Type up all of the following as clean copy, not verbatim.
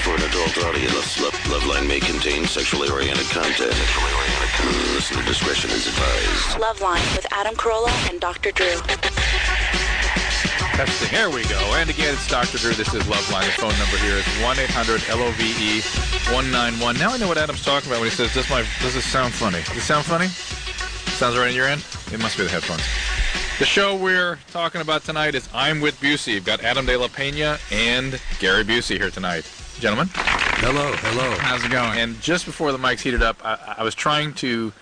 for an adult audience. Loveline may contain sexually oriented content. Listener discretion is advised. Loveline with Adam Carolla and Dr. Drew. Testing. There we go. And again, it's Dr. Drew. This is Loveline. The phone number here is 1-800-LOVE-191. Now I know what Adam's talking about when he says, does this sound funny? Does it sound funny? Sounds right in your end? It must be the headphones. The show we're talking about tonight is I'm with Busey. We've got Adam de la Pena and Gary Busey here tonight. Gentlemen. Hello. How's it going? And just before the mics heated up, I was trying to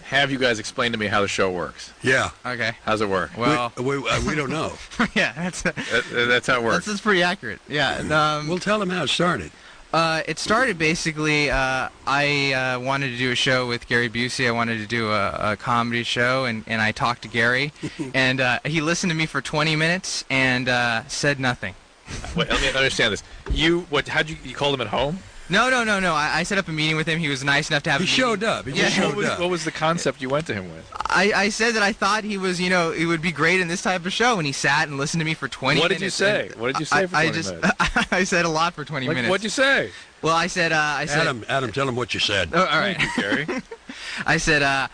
have you guys explain to me how the show works. Yeah. Okay. How's it work? Well, we don't know. Yeah, that's how it works. That's pretty accurate. Yeah. We'll tell them how it started. It started basically, I wanted to do a show with Gary Busey. I wanted to do a comedy show, and I talked to Gary, and he listened to me for 20 minutes and said nothing. Wait, let me understand this. You called him at home? No. I set up a meeting with him. He was nice enough to have He showed up. What was the concept you went to him with? I said that I thought he was, it would be great in this type of show, and he sat and listened to me for 20 minutes. What did you say? What did you say for 20 minutes? I said a lot for 20 minutes. What'd you say? Well, I said... Adam, tell him what you said. Oh, all right. Thank you, Gary. I said,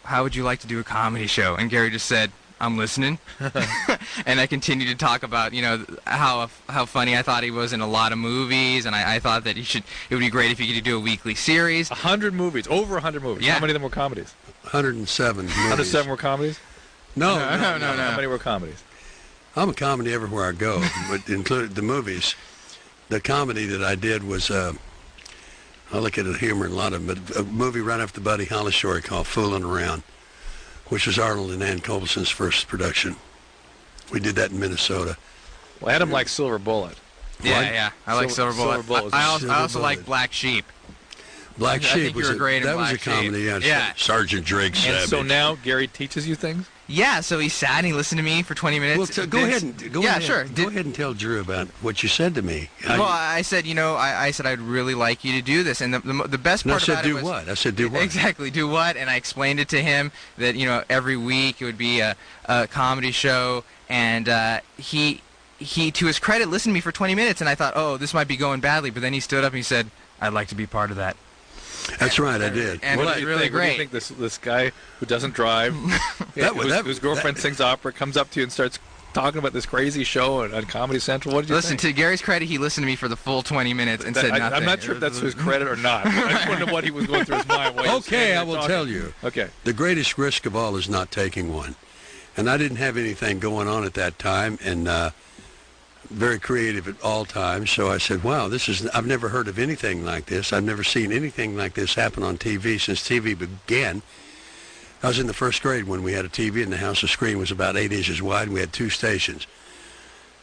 how would you like to do a comedy show? And Gary just said, I'm listening. And I continued to talk about, how funny I thought he was in a lot of movies, and I thought that it would be great if he could do a weekly series. 100 movies, over 100 movies. Yeah. How many of them were comedies? 107 movies. 107 were comedies? No. How many were comedies? I'm a comedy everywhere I go, but included the movies. The comedy that I did was, I look at the humor in a lot of them, but a movie right after the Buddy Holly story called Fooling Around, which was Arnold and Ann Colbison's first production. We did that in Minnesota. Well, Adam likes Silver Bullet. Yeah. I like Silver Bullet. I also Bullet. like Black Sheep. Black Sheep was a comedy. Yeah. Sergeant Drake Savage. And so now Gary teaches you things? Yeah, so he sat and he listened to me for 20 minutes. Well, go ahead and sure. Go ahead and tell Drew about what you said to me. Well, I said, I said I'd really like you to do this, and the best part about it was... I said do what? Exactly, do what? And I explained it to him that every week it would be a comedy show, and he to his credit listened to me for 20 minutes, and I thought, oh, this might be going badly, but then he stood up and he said, I'd like to be part of that. That's right, I did. And it was really great. What do you think this guy who doesn't drive, whose girlfriend sings opera, comes up to you and starts talking about this crazy show on Comedy Central? What did you Listen, think? to Gary's credit, he listened to me for the full 20 minutes and said nothing. I'm not sure if that's his credit or not. I just want to know what he was going through his mind. Okay, I will tell you. Okay. The greatest risk of all is not taking one. And I didn't have anything going on at that time, and very creative at all times. So I said, wow, I've never heard of anything like this. I've never seen anything like this happen on TV since TV began. I was in the first grade when we had a TV in the house. The screen was about 8 inches wide, and we had 2 stations.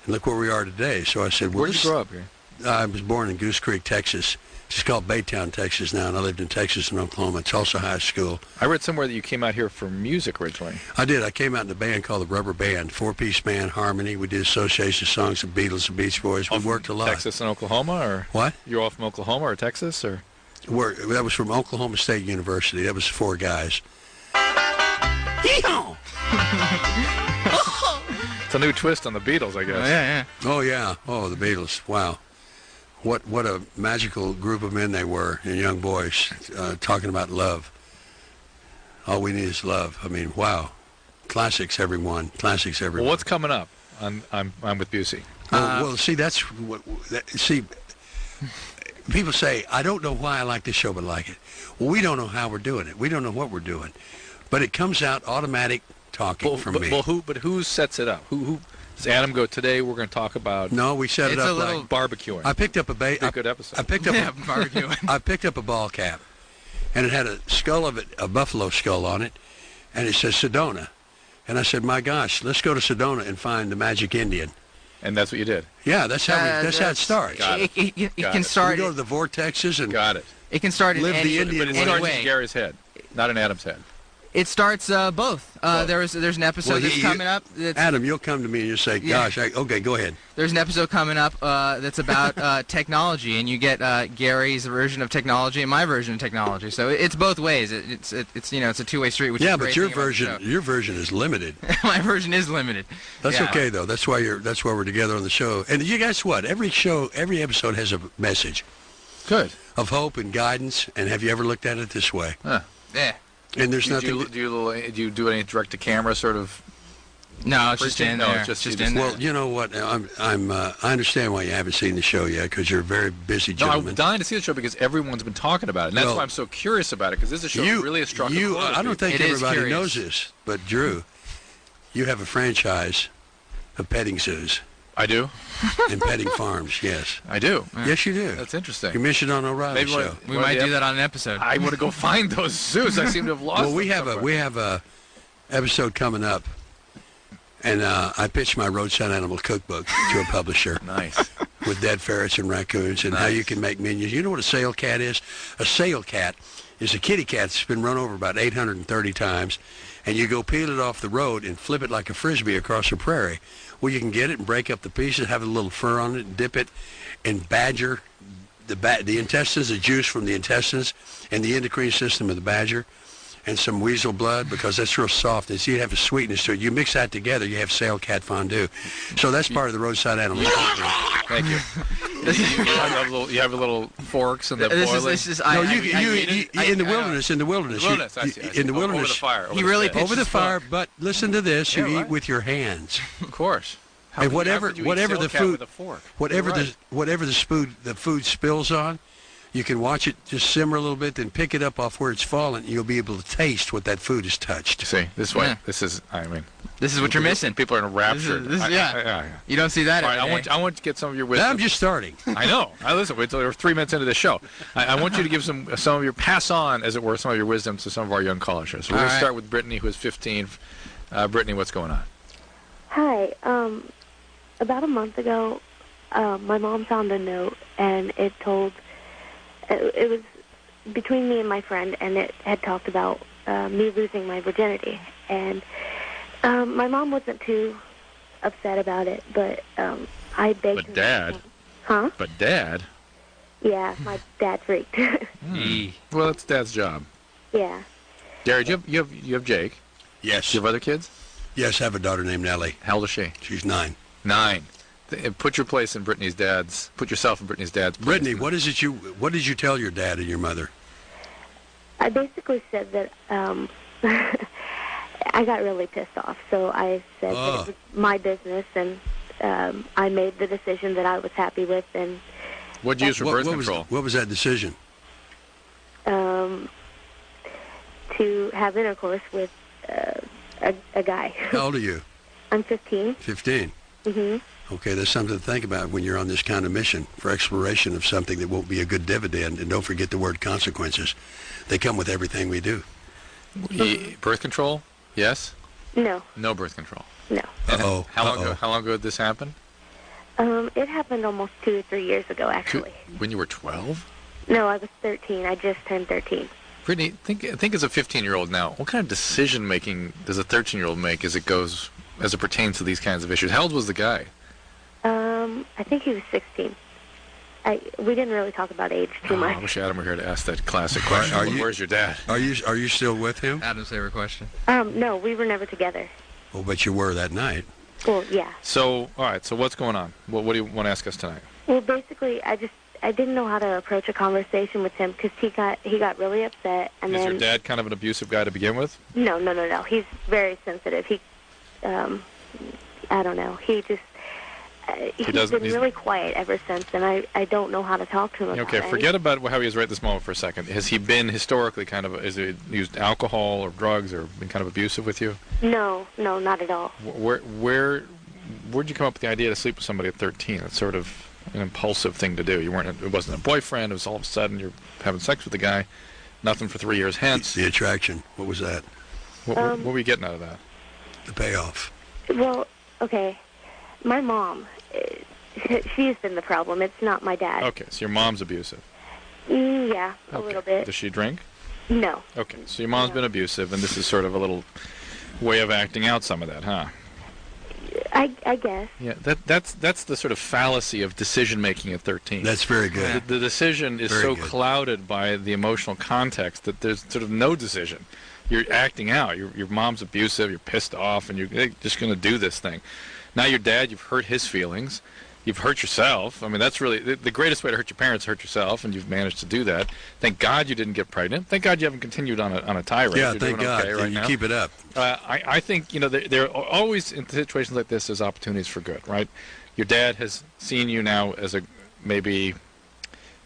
And look where we are today. So I said, well, where'd you grow up here? I was born in Goose Creek, Texas. It's called Baytown, Texas now, and I lived in Texas and Oklahoma, Tulsa High School. I read somewhere that you came out here for music originally. I did. I came out in a band called the Rubber Band, 4-piece band, harmony. We did association songs of Beatles and Beach Boys. We worked a lot. Texas and Oklahoma, or what? You're all from Oklahoma or Texas, or? That was from Oklahoma State University. That was 4 guys. It's a new twist on the Beatles, I guess. Yeah. Oh yeah. Oh, the Beatles. Wow. What a magical group of men they were, and young boys, talking about love. All we need is love. I mean, wow. Classics, everyone. Classics, everyone. Well, what's coming up on I'm with Busey? Well, see, people say, I don't know why I like this show, but I like it. Well, we don't know how we're doing it. We don't know what we're doing. But it comes out automatic talking from me. Well, who sets it up? Who does Adam go, today we're going to talk about... No, we set it up like barbecuing. I picked up a good episode. I picked up barbecuing. I picked up a ball cap, and it had a buffalo skull on it, and it says Sedona. And I said, my gosh, let's go to Sedona and find the Magic Indian. And that's what you did? Yeah, that's how it starts. It can start... We go to the vortexes and... Got it. It can start in live any the Indian But it way. starts in Gary's head, not in Adam's head. It starts both. There's an episode that's coming up. Adam, you'll come to me and you'll say, "Gosh, okay, go ahead." There's an episode coming up that's about technology, and you get Gary's version of technology and my version of technology. So it's both ways. It's a two-way street. Which is but your version is limited. My version is limited. That's okay though. That's why we're together on the show. And you guess what? Every episode has a message. Good. Of hope and guidance. And have you ever looked at it this way? Yeah. And there's nothing. Do you do any direct to camera sort of? No, it's just in there. It's just in there. Well, you know what? I understand why you haven't seen the show yet, because you're a very busy gentleman. No, I'm dying to see the show because everyone's been talking about it, and that's why I'm so curious about it, because this is a show that really has struck a chord. I don't think everybody knows this, but Drew, you have a franchise of petting zoos. I do. And petting farms, yes. I do. Yes, you do. That's interesting. Commissioned on O'Reilly show. We might do that on an episode. I want to go find those zoos. I seem to have lost. Well, we have a episode coming up, and I pitched my roadside animal cookbook to a publisher. Nice. With dead ferrets and raccoons, and how you can make minions. You know what a sale cat is? A sale cat is a kitty cat that's been run over about 830 times, and you go peel it off the road and flip it like a frisbee across a prairie. Well, you can get it and break up the pieces, have a little fur on it, and dip it, and badger the intestines, the juice from the intestines, and the endocrine system of the badger, and some weasel blood, because that's real soft. And so you have a sweetness to it. You mix that together, you have sale cat fondue. So that's part of the roadside animal. Thank you. You have little forks and the boilers. In the wilderness. In the wilderness. I see. In the wilderness. Over the fire. Over the fire, but listen to this. You eat with your hands. Of course. And whatever the food spills on, you can watch it just simmer a little bit, then pick it up off where it's fallen, and you'll be able to taste what that food has touched. See, this way. Yeah. This is what you're missing. People are in a rapture. You don't see that every day. I want to get some of your wisdom. I'm just starting. I know. Listen, wait till we're 3 minutes into the show. I want you to give some of your, pass on, as it were, some of your wisdom to some of our young callers. So we're going to start with Brittany, who is 15. Brittany, what's going on? Hi. About a month ago, my mom found a note, and it was between me and my friend, and it had talked about me losing my virginity. And my mom wasn't too upset about it, but I begged her. But Dad? Huh? But Dad? Yeah, my dad freaked. Well, it's Dad's job. Yeah. Gary, you have Jake. Yes. Do you have other kids? Yes, I have a daughter named Nellie. How old is she? She's 9. 9. Put yourself in Brittany's dad's place. Brittany, what did you tell your dad and your mother? I basically said that I got really pissed off, so I said that it was my business, and I made the decision that I was happy with. And what'd you use for birth control? What was that decision? To have intercourse with a guy. How old are you? I'm 15. 15? Mm-hmm. Okay, that's something to think about when you're on this kind of mission for exploration of something that won't be a good dividend. And don't forget the word consequences. They come with everything we do. Birth control? Yes? No. No birth control? No. How long ago did this happen? It happened almost 2 or 3 years ago, actually. When you were 12? No, I was 13. I just turned 13. Brittany, think as a 15-year-old now, what kind of decision-making does a 13-year-old make as it pertains to these kinds of issues? How old was the guy? I think he was 16. We didn't really talk about age too much. I wish Adam were here to ask that classic question. Where's your dad? Are you still with him? Adam's favorite question. No, we were never together. Oh, but you were that night. Well, yeah. So, all right. So, what's going on? What do you want to ask us tonight? Well, basically, I didn't know how to approach a conversation with him because he got really upset. And Is then, your dad kind of an abusive guy to begin with? No. He's very sensitive. I don't know. He's been really quiet ever since, and I don't know how to talk to him about it. Okay, forget about how he is right this moment for a second. Has he been historically has he used alcohol or drugs or been kind of abusive with you? No, not at all. Where'd you come up with the idea to sleep with somebody at 13? It's sort of an impulsive thing to do. It wasn't a boyfriend. It was all of a sudden you're having sex with the guy. Nothing for 3 years hence. The attraction. What was that? What were you getting out of that? The payoff. Well, okay. My mom, she's been the problem. It's not my dad. Okay, so your mom's abusive. Yeah, a little bit. Does she drink? No. Okay, so your mom's been abusive, and this is sort of a little way of acting out some of that, huh? I guess. Yeah, that's the sort of fallacy of decision making at 13. That's very good. The decision is Very so good. clouded by the emotional context that there's sort of no decision. You're acting out. Your mom's abusive. You're pissed off, and you're just going to do this thing. Now your dad, you've hurt his feelings. You've hurt yourself. I mean, that's really the greatest way to hurt your parents. Hurt yourself, and you've managed to do that. Thank God you didn't get pregnant. Thank God you haven't continued on a tirade. Yeah, You're thank doing God. okay right you now. keep it up. I think, there are always, in situations like this, there's opportunities for good, right? Your dad has seen you now as maybe,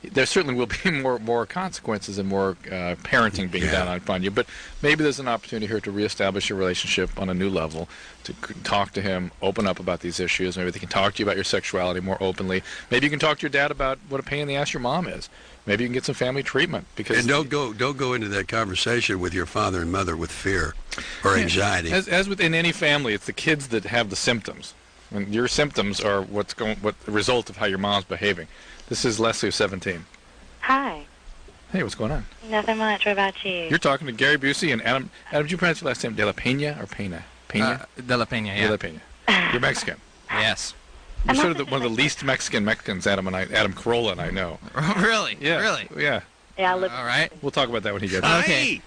there certainly will be more consequences and more parenting being done upon you, but maybe there's an opportunity here to reestablish your relationship on a new level, to talk to him, open up about these issues. Maybe they can talk to you about your sexuality more openly. Maybe you can talk to your dad about what a pain in the ass your mom is. Maybe you can get some family treatment. And don't go into that conversation with your father and mother with fear or anxiety. As within any family, it's the kids that have the symptoms. And your symptoms are what the result of how your mom's behaving. This is Leslie of 17. Hi. Hey, what's going on? Nothing much. What about you? You're talking to Gary Busey and Adam. Adam, did you pronounce your last name De La Pena or Pena? Pena? De La Pena, yeah. De La Pena. You're Mexican. Yes. You're sort of one of the least Mexicans Adam Carolla and I know. Really? Yeah. Really? Yeah. Yeah, I live. All right. We'll talk about that when he gets here. Okay.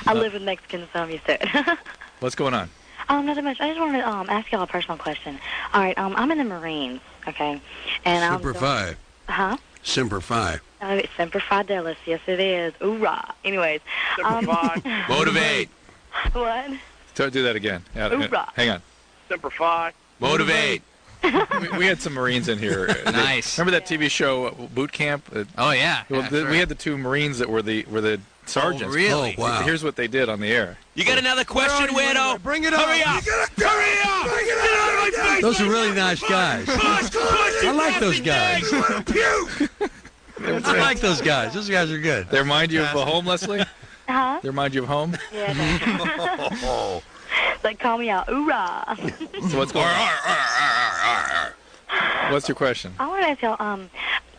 I live with Mexicans, so I'm used to it. What's going on? Nothing much. I just wanted to ask y'all a personal question. All right. I'm in the Marines. Okay. And Semper Fi. Huh? Semper Fi. It's Semper Fidelis. Yes, it is. Hoorah. Anyways. Motivate. What? Do that again. Hoorah. Hang on. Semper Fi. Motivate. We had some Marines in here. Nice. Remember that TV show Boot Camp? Oh, yeah. Well, Yeah, sure. we had the two Marines that were the sergeants. Oh, really? Oh, wow. Here's what they did on the air. You got another question, weirdo? Bring it up. Hurry up. Hurry up. Get out of my face. Those are really nice guys. I like those guys. I like those guys. Those guys are good. They remind you of home, Leslie? Huh? They remind you of home? Yeah. Like, call me out. Hoorah. So what's going on? What's your question? I want to ask y'all,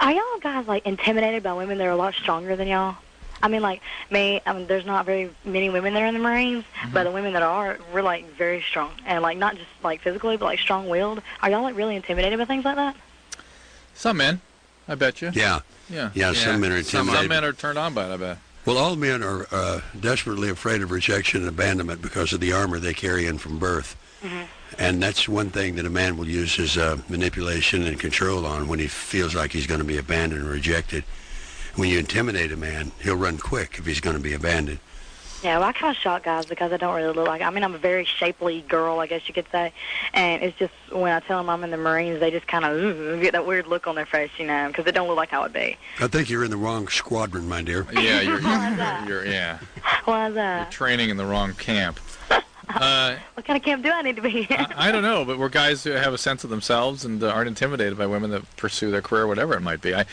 are y'all guys, like, intimidated by women that are a lot stronger than y'all? I mean, like, there's not very many women that are in the Marines, but the women that are, we're, like, very strong. And, like, not just, like, physically, but, like, strong-willed. Are y'all, like, really intimidated by things like that? Some men, I bet you. Yeah. Yeah. Some men are intimidated. Some men are turned on by it, I bet. Well, all men are desperately afraid of rejection and abandonment because of the armor they carry in from birth. Mm-hmm. And that's one thing that a man will use his manipulation and control on when he feels like he's going to be abandoned and rejected. When you intimidate a man, he'll run quick if he's going to be abandoned. Yeah, well, I kind of shock guys because I don't really look like... I'm a very shapely girl, I guess you could say. And it's just when I tell them I'm in the Marines, they just kind of get that weird look on their face, because it don't look like I would be. I think you're in the wrong squadron, my dear. Yeah, that? you're Why is that? You're training in the wrong camp. What kind of camp do I need to be in? I don't know, but we're guys who have a sense of themselves and aren't intimidated by women that pursue their career, whatever it might be. When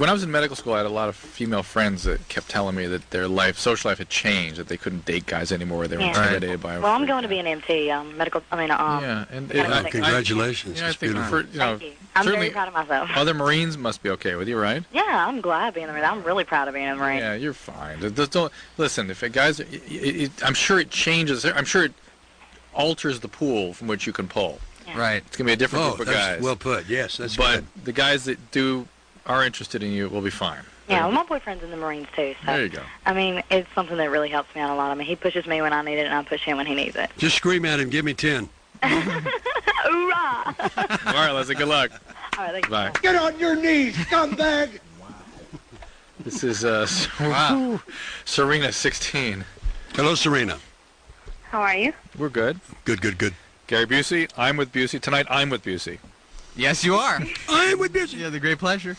I was in medical school, I had a lot of female friends that kept telling me that their social life had changed, that they couldn't date guys anymore. They were intimidated by. Well, I'm going to be an MT, medical. Yeah, and congratulations. I think Thank you. I'm very proud of myself. Other Marines must be okay with you, right? Yeah, I'm glad being in the Marines. I'm really proud of being in the Marines. Yeah, you're fine. Just don't listen. If a guy's, I'm sure it changes. I'm sure it alters the pool from which you can pull. Yeah. Right. It's gonna be a different group of guys. Well put. Yes, that's but good. the guys that are interested in you will be fine. Yeah, well, my boyfriend's in the Marines, too. So, there you go. I mean, it's something that really helps me out a lot. I mean, he pushes me when I need it, and I push him when he needs it. Just scream at him, give me 10. Hoorah! All right, Leslie, good luck. All right, thank you. Bye. Get on your knees, scumbag! This is Serena, 16. Hello, Serena. How are you? We're good. Good. Gary Busey, I'm with Busey. Tonight, I'm with Busey. Yes, you are. I'm with Busey. You had the great pleasure.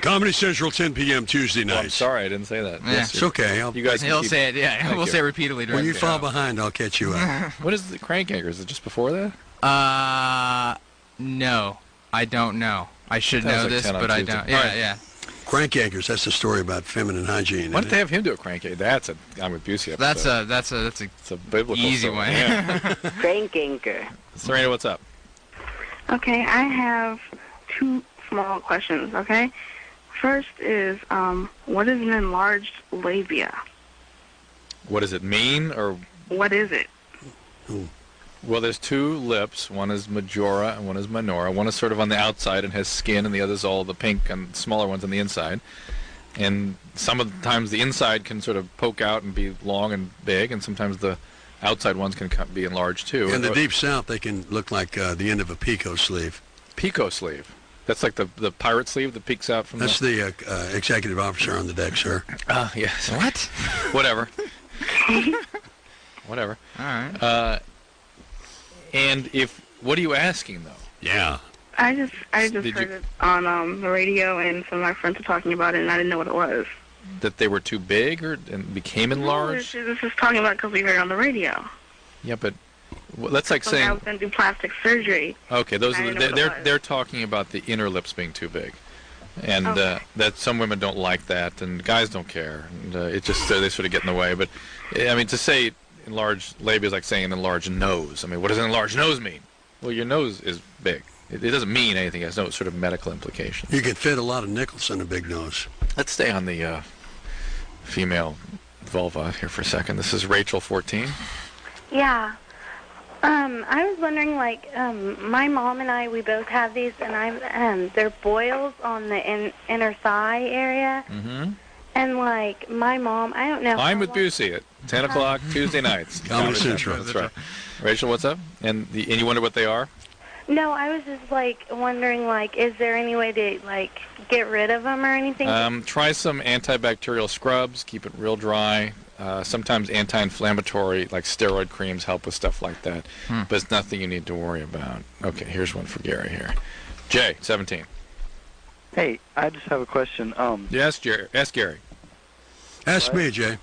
Comedy Central, 10 p.m. Tuesday night. Well, I'm sorry, I didn't say that. Yeah. Yes, It's okay. you guys can He'll keep- say it, yeah. Thank We'll you. say it repeatedly during When you the fall show. behind, I'll catch you up. What is the Crank Anchors? Is it just before that? No. I don't know. I should That was know like this, 10 on but I Tuesday. don't. All Yeah, right. yeah. Crank anchors, that's a story about feminine hygiene. Why isn't don't they have him do a Crank Anchor? That's a I'm with Busey episode. That's a It's a biblical easy story. one. Yeah. Crank anchor. Serena, what's up? Okay, I have two small questions, okay? First is, what is an enlarged labia? What does it mean, or? What is it? Well, there's two lips. One is majora and one is minora. One is sort of on the outside and has skin, and the other's all the pink and smaller ones on the inside. And some of the times the inside can sort of poke out and be long and big, and sometimes the outside ones can be enlarged too. In the deep south, they can look like the end of a Pico sleeve. Pico sleeve. That's like the pirate sleeve that peeks out from That's the executive officer on the deck, sir. Yes. What? Whatever. Whatever. All right. And what are you asking, though? Yeah. I just heard it on the radio, and some of my friends were talking about it, and I didn't know what it was. That they were too big and became enlarged? No, this is talking about because we heard it on the radio. Yeah, but that's like So saying... I was going to do plastic surgery. Okay, they're talking about the inner lips being too big. And that some women don't like that, and guys don't care. And it just, they sort of get in the way. But, I mean, to say enlarged labia is like saying an enlarged nose. I mean, what does an enlarged nose mean? Well, your nose is big. It doesn't mean anything. It has no sort of medical implications. You could fit a lot of nickels in a big nose. Let's stay on the female vulva here for a second. This is Rachel, 14. Yeah. I was wondering, like, my mom and I, we both have these, and they're boils on the inner thigh area. Mm-hmm. And, like, my mom, I don't know. I'm with Busey at 10 o'clock Tuesday nights. Comedy Central. That's right. Rachel, what's up? And you wonder what they are? No, I was just, like, wondering, like, is there any way to, like, get rid of them or anything? Try some antibacterial scrubs. Keep it real dry. Sometimes anti-inflammatory, like steroid creams, help with stuff like that. But it's nothing you need to worry about. Okay, here's one for Gary here. Jay, 17. Hey, I just have a question. Yes, Jerry. Ask Gary. Ask me, Jay.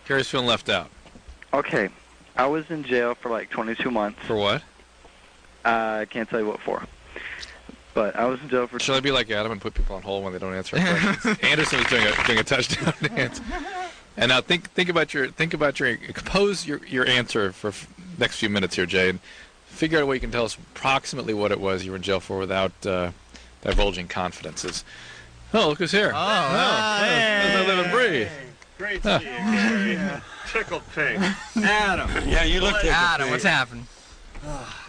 Gary's feeling left out. Okay, I was in jail for like 22 months. For what? I can't tell you what for. But I was in jail for... Shall I be like Adam and put people on hold when they don't answer questions? Anderson was doing a touchdown dance. And now think about your compose your answer for next few minutes here, Jay, and figure out a way you can tell us approximately what it was you were in jail for without divulging confidences. Oh, look who's here! Hey. Live and breathe. Great to see you, Gary. Tickled pink. Adam. Yeah, you look tickled Adam, pink. what's happened?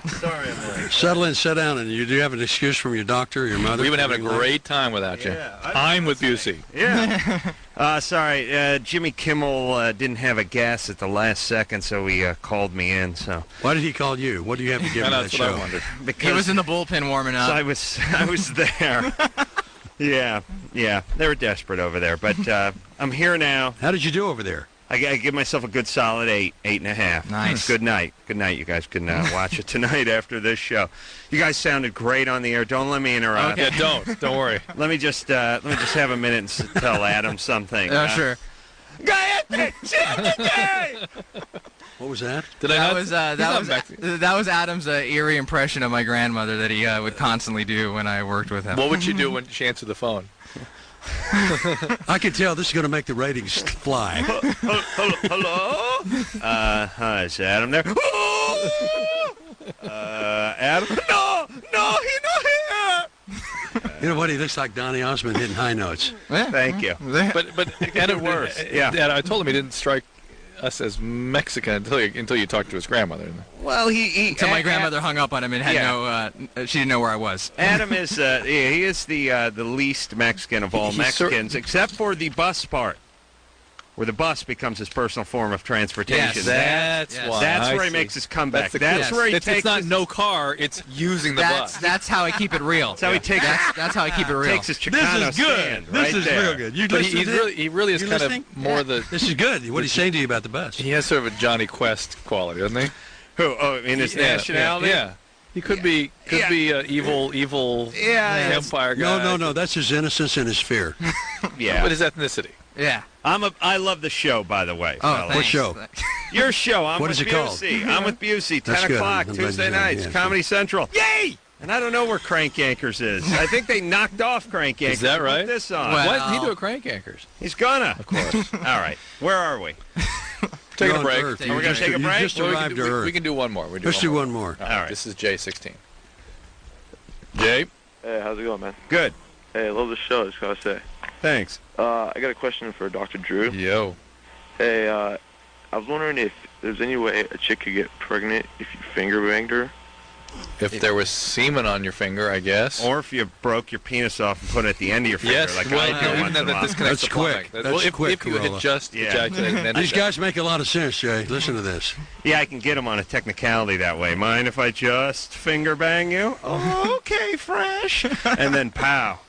Sorry I'm late. Settle in, sit down, and you do have an excuse from your doctor or your mother? We've been having a great time without you. Yeah, I'm with Busey. Yeah. Sorry, Jimmy Kimmel didn't have a guest at the last second, so he called me in. So why did he call you? What do you have to give him that That's show? what I wondered. Because He was in the bullpen warming up. I was there. Yeah. They were desperate over there, but I'm here now. How did you do over there? I give myself a good solid 8.5. Nice. Good night. You guys can watch it tonight after this show. You guys sounded great on the air. Don't let me interrupt. Yeah, don't worry. Let me just have a minute and tell Adam something. Yeah, sure. What was that? That was Adam's eerie impression of my grandmother that he would constantly do when I worked with him. What would you do when she answered the phone? I can tell this is going to make the ratings fly. Hello? Hi, is Adam there? Adam? No, he's not here. You know what? He looks like Donny Osmond hitting high notes. Thank you. But and it worse. Yeah. And I told him he didn't strike us as Mexican until you talked to his grandmother. Well, So my grandmother hung up on him and had she didn't know where I was. Adam is he is the least Mexican of all Mexicans, except for the bus part, where the bus becomes his personal form of transportation. Yes, that's why. That's where he makes his comeback. That's where he takes. It's not no car. It's using the bus. That's how I keep it real. That's how he takes. That's how I keep it real. Takes his Chicano stand. This is there. real good. You But listening? he really is kind of more the. This is good. What he's saying to you about the bus? He has sort of a Johnny Quest quality, doesn't he? Who? Oh, in his nationality? Yeah. He could be evil empire guy. No. That's his innocence and his fear. Yeah. But his ethnicity. Yeah. I love the show, by the way. Oh, fellas. What show? Your show. I'm What with is it called? Busey. I'm with Busey. 10 That's good. o'clock, I'm glad Tuesday you said nights, it. Yeah, Comedy Central. Yay! And I don't know where Crank Anchors is. I think they knocked off Crank Anchors. Is that to put right? This on. Well- Why didn't he do a Crank Anchors? He's gonna. Of course. All right. Where are we? Taking You're a on break. Earth. Are we gonna take a break? You just Well, arrived to Earth. we can do one more. Let's do one more. All right. This is J16. Jay? Hey, how's it going, man? Good. Hey, I love the show, just gotta say. Thanks. I got a question for Dr. Drew. Yo. Hey, I was wondering if there's any way a chick could get pregnant if you finger banged her. If there was semen on your finger, I guess. Or if you broke your penis off and put it at the end of your finger, yes, like well, I do once in a while. Disconnects That's the quick. plumbing. That's well, quick, if you had Carolla. just ejaculated, then These guys make a lot of sense, Jay. Listen to this. Yeah, I can get them on a technicality that way. Mind if I just finger bang you? Oh, okay, fresh. And then pow.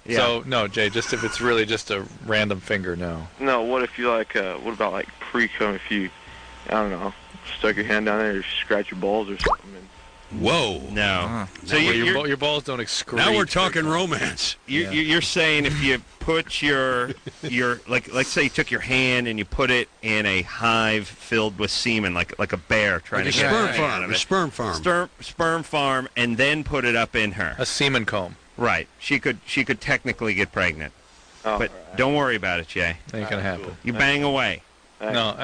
Yeah. So, no, Jay, just if it's really just a random finger, no. No, what if you what about like pre-cum if you, I don't know, stuck your hand down there or scratch your balls or something? Whoa. No. So your balls don't excrete. Now we're talking romance. You're saying if you put your let's say you took your hand and you put it in a hive filled with semen, like a bear trying like to a get sperm out farm. of A it. sperm farm. Sperm farm, and then put it up in her. A semen comb. Right. She could technically get pregnant. Oh, but don't worry about it, Jay. Ain't gonna happen. Cool. You bang away. No,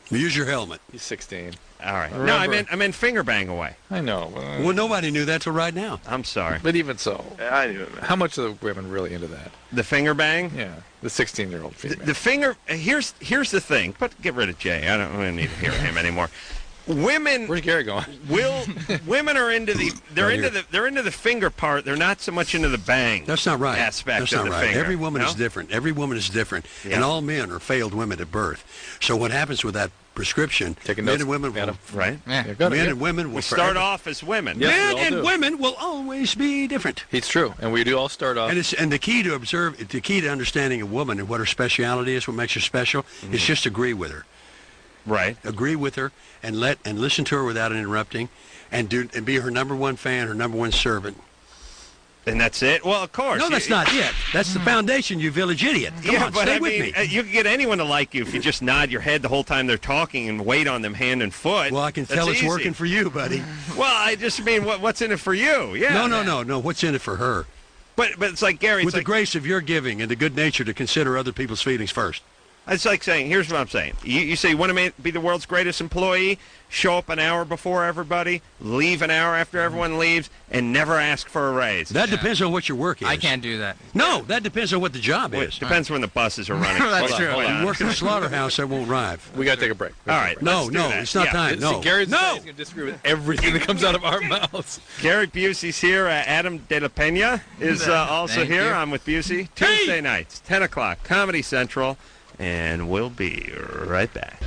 Use your helmet. He's 16. All right. Remember, No, I meant finger bang away. I know. Well, nobody knew that till right now. I'm sorry. But even so, Yeah, I knew it, man. how much are the women really into that? The finger bang? Yeah, the 16-year-old female. The finger. Here's the thing. But get rid of Jay. I don't need to hear him anymore. Women. Where's Gary going? Women are into the. They're into the finger part. They're not so much into the bang. That's not right. Aspect That's of not the right. finger. Every woman No? is different. Every woman is different, Yeah. and all men are failed women at birth. So what happens with that prescription? Taking men notes, and women will, Adam. Right. Yeah, men and women will We start forever- off as women. Yeah. Men we all and do. women will always be different. It's true, and we do all start off. And the key to understanding a woman and what her speciality is, what makes her special, is just agree with her. Right. Agree with her and listen to her without interrupting, and be her number one fan, her number one servant. And that's it. Well, of course. No, that's not it. That's the foundation, you village idiot. Come Yeah, on, but stay I with mean, me. you can get anyone to like you if you just nod your head the whole time they're talking and wait on them hand and foot. Well, I can That's tell it's easy. working for you, buddy. Well, I just mean, what's in it for you? Yeah. No. What's in it for her? But it's like Gary. With It's the grace of your giving and the good nature to consider other people's feelings first. It's like saying, here's what I'm saying. You say you want to be the world's greatest employee, show up an hour before everybody, leave an hour after everyone leaves, and never ask for a raise. That depends on what your work is. I can't do that. No, that depends on what the job is. Depends when the buses are running. That's Hold on, true. hold on. You work in a slaughterhouse, that won't drive. We got to take a break. All right. No, let's do no, that. it's not Yeah. time. No. See, Gary's No. going to disagree with everything that comes out of our mouths. Gary Busey's here. Adam De La Pena is also Thank here. you. I'm with Busey. Tuesday nights, 10 o'clock, Comedy Central. And we'll be right back.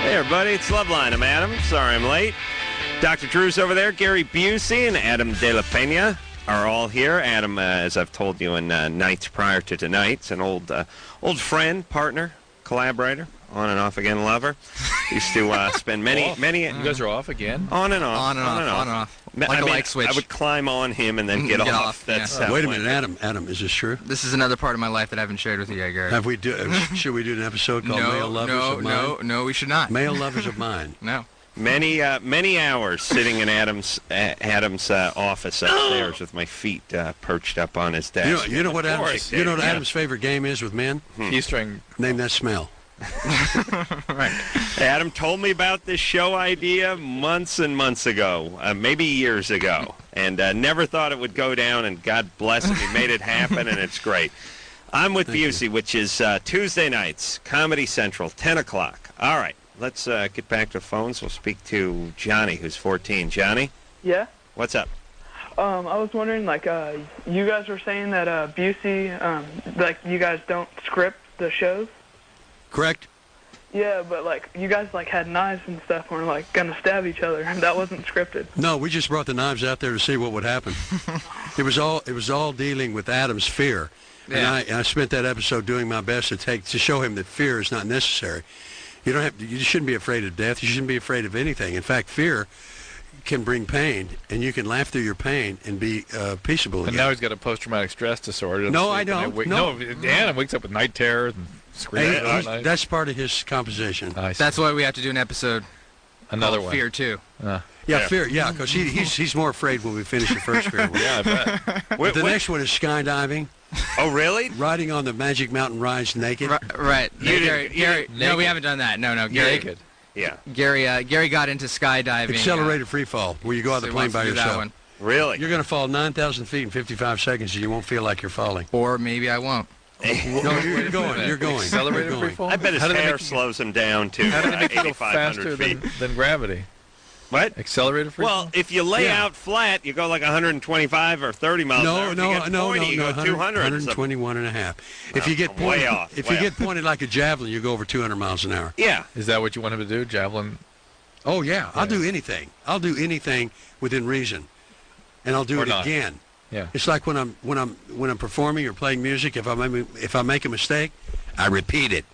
Hey, everybody. It's Loveline. I'm Adam. Sorry I'm late. Dr. Drew's over there. Gary Busey and Adam De La Pena are all here. Adam, as I've told you in nights prior to tonight, is an old friend, partner, collaborator, on and off again lover. Used to spend many. You guys are off again? On and off. On and off. Like I a mean, light switch. I would climb on him and then get Get off. off, That's yeah. how Wait a it minute, went. Adam, is this true? This is another part of my life that I haven't shared with you yet, Gary. Have we should we do an episode called Male Lovers of Mine? No, we should not. Male Lovers of Mine. No. Many hours sitting in Adam's office upstairs with my feet perched up on his desk. You know what course. Adam's favorite game is with men? He's trying. Name that smell. Right. Adam told me about this show idea months and months ago, maybe years ago, and never thought it would go down, and God bless him, he made it happen, and it's great. I'm with Busey, which is Tuesday nights, Comedy Central, 10 o'clock. All right, let's get back to the phones. We'll speak to Johnny, who's 14. Johnny? Yeah? What's up? I was wondering, you guys were saying that Busey, you guys don't script the shows? Correct? Yeah, but, you guys, had knives and stuff and were, gonna stab each other. That wasn't scripted. No, we just brought the knives out there to see what would happen. It was all dealing with Adam's fear. Yeah. And I spent that episode doing my best to show him that fear is not necessary. You shouldn't be afraid of death. You shouldn't be afraid of anything. In fact, fear can bring pain, and you can laugh through your pain and be peaceable again. And now he's got a post-traumatic stress disorder. No, I don't. No, Adam wakes up with night terrors and screams all night. That's part of his composition. That's why we have to do an episode. Another called one. Fear 2. Fear. Yeah, because he's more afraid when we finish the first fear one. Yeah, I bet. But the next one is skydiving. Oh, really? Riding on the Magic Mountain Rise naked. Right. Gary, no, we haven't done that. No, Gary. Naked. Yeah. Gary got into skydiving. Accelerated free fall, where you go out of the plane by yourself. That one. Really? You're going to fall 9,000 feet in 55 seconds, and you won't feel like you're falling. Or maybe I won't. No, you're going. You're going. Accelerated free fall? I bet his hair slows him down to How do they make you go faster 8,500 feet. than gravity? What? Accelerated free fall? Well, if you lay out flat, you go like 125 or 30 miles an hour. If you get 40, you go 200. 121 and a half. If you get pointed, way off. If you get pointed like a javelin, you go over 200 miles an hour. Yeah. Is that what you want him to do, javelin? Oh yeah, I'll do anything. I'll do anything within reason, and I'll do it again. Yeah. It's like when I'm performing or playing music. If I make a mistake, I repeat it.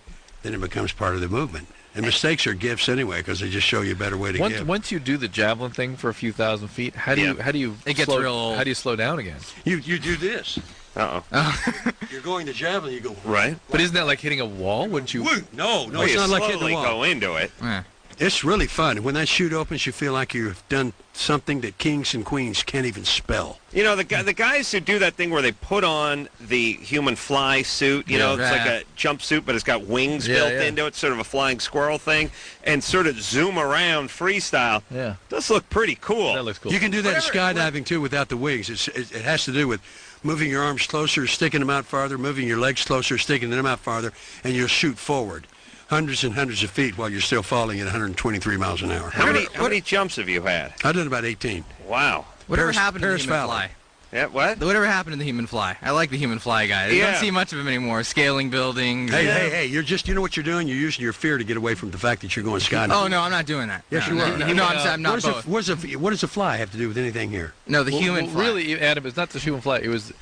Then it becomes part of the movement. And mistakes are gifts anyway, because they just show you a better way to give. Once you do the javelin thing for a few thousand feet, how do you it gets real. How do you slow down again? You do this. You're going to javelin, you go right. But isn't that like hitting a wall? Wouldn't you? No, well, it's you not like hitting slowly a wall. Go into it. Yeah. It's really fun. When that chute opens, you feel like you've done something that kings and queens can't even spell. You know, the guys who do that thing where they put on the human fly suit, you know, it's like a jumpsuit, but it's got wings built into it, sort of a flying squirrel thing, and sort of zoom around freestyle. Yeah. Does look pretty cool. That looks cool. You can do that in skydiving, too, without the wings. It has to do with moving your arms closer, sticking them out farther, moving your legs closer, sticking them out farther, and you'll shoot forward. Hundreds and hundreds of feet while you're still falling at 123 miles an hour. How many jumps have you had? I've done about 18. Wow. Whatever happened to the human Fowler. fly? Yeah, what? Whatever happened to the human fly? I like the human fly guy. I don't see much of him anymore. Scaling buildings. Hey, you know what you're doing? You're using your fear to get away from the fact that you're going skydiving. Oh, no, I'm not doing that. Yes, no, you are. No, I'm not both. What does a fly have to do with anything here? No, the human fly. Really, Adam, it's not the human fly. It was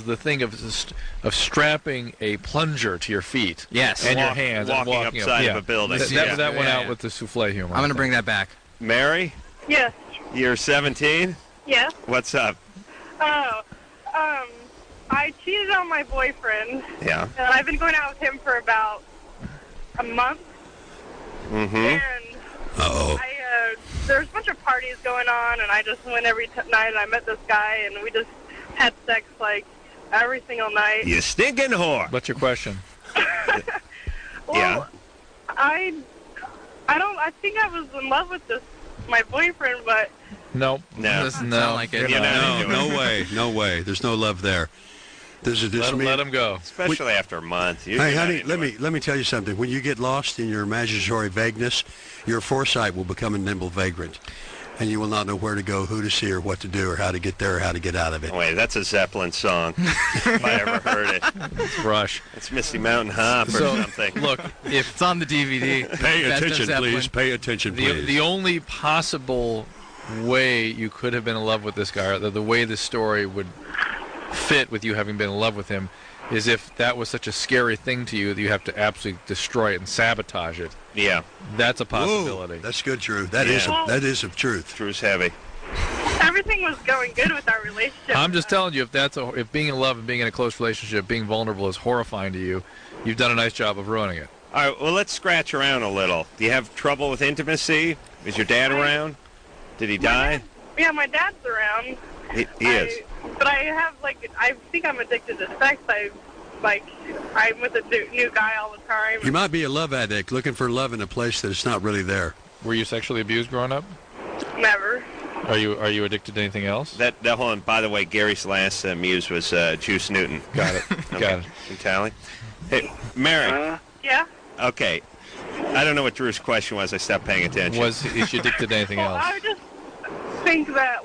the thing of strapping a plunger to your feet. Yes. And your hands. Walking and walking upside up. of a building. That went out with the souffle humor. I'm going to bring that back. Mary? Yes. You're 17? Yes. What's up? Oh, I cheated on my boyfriend. Yeah. And I've been going out with him for about a month. Mm-hmm. And there's a bunch of parties going on, and I just went every night, and I met this guy, and we just had sex, like, every single night. You stinking whore. What's your question? Well, I think I was in love with my boyfriend, but... No. Doesn't sound like it. No way. There's no love there. Let him go. Especially after a month. Hey, honey, let me tell you something. When you get lost in your imaginary vagueness, your foresight will become a nimble vagrant, and you will not know where to go, who to see, or what to do, or how to get there, or how to get out of it. Wait, that's a Zeppelin song. If I ever heard it. It's Rush. It's Misty Mountain Hop or something. Look, if it's on the DVD. Pay attention, please. Pay attention, please. The only possible way you could have been in love with this guy, or the way this story would fit with you having been in love with him, is if that was such a scary thing to you that you have to absolutely destroy it and sabotage it. Yeah. That's a possibility. Ooh, that's good, Drew. That is a truth. Drew's heavy. Everything was going good with our relationship. I'm just telling you, if being in love and being in a close relationship, being vulnerable is horrifying to you, you've done a nice job of ruining it. All right, well, let's scratch around a little. Do you have trouble with intimacy? Is your dad around? Did he die? Yeah, my dad's around. He is. But I think I'm addicted to sex. I'm with a new guy all the time. You might be a love addict looking for love in a place that it's not really there. Were you sexually abused growing up? Never. Are you addicted to anything else? That hold on. By the way, Gary's last muse was Juice Newton. Got it. Okay. Got it. You tally? Hey, Mary. Yeah. Okay. I don't know what Drew's question was. I stopped paying attention. Is she addicted to anything else? I just think that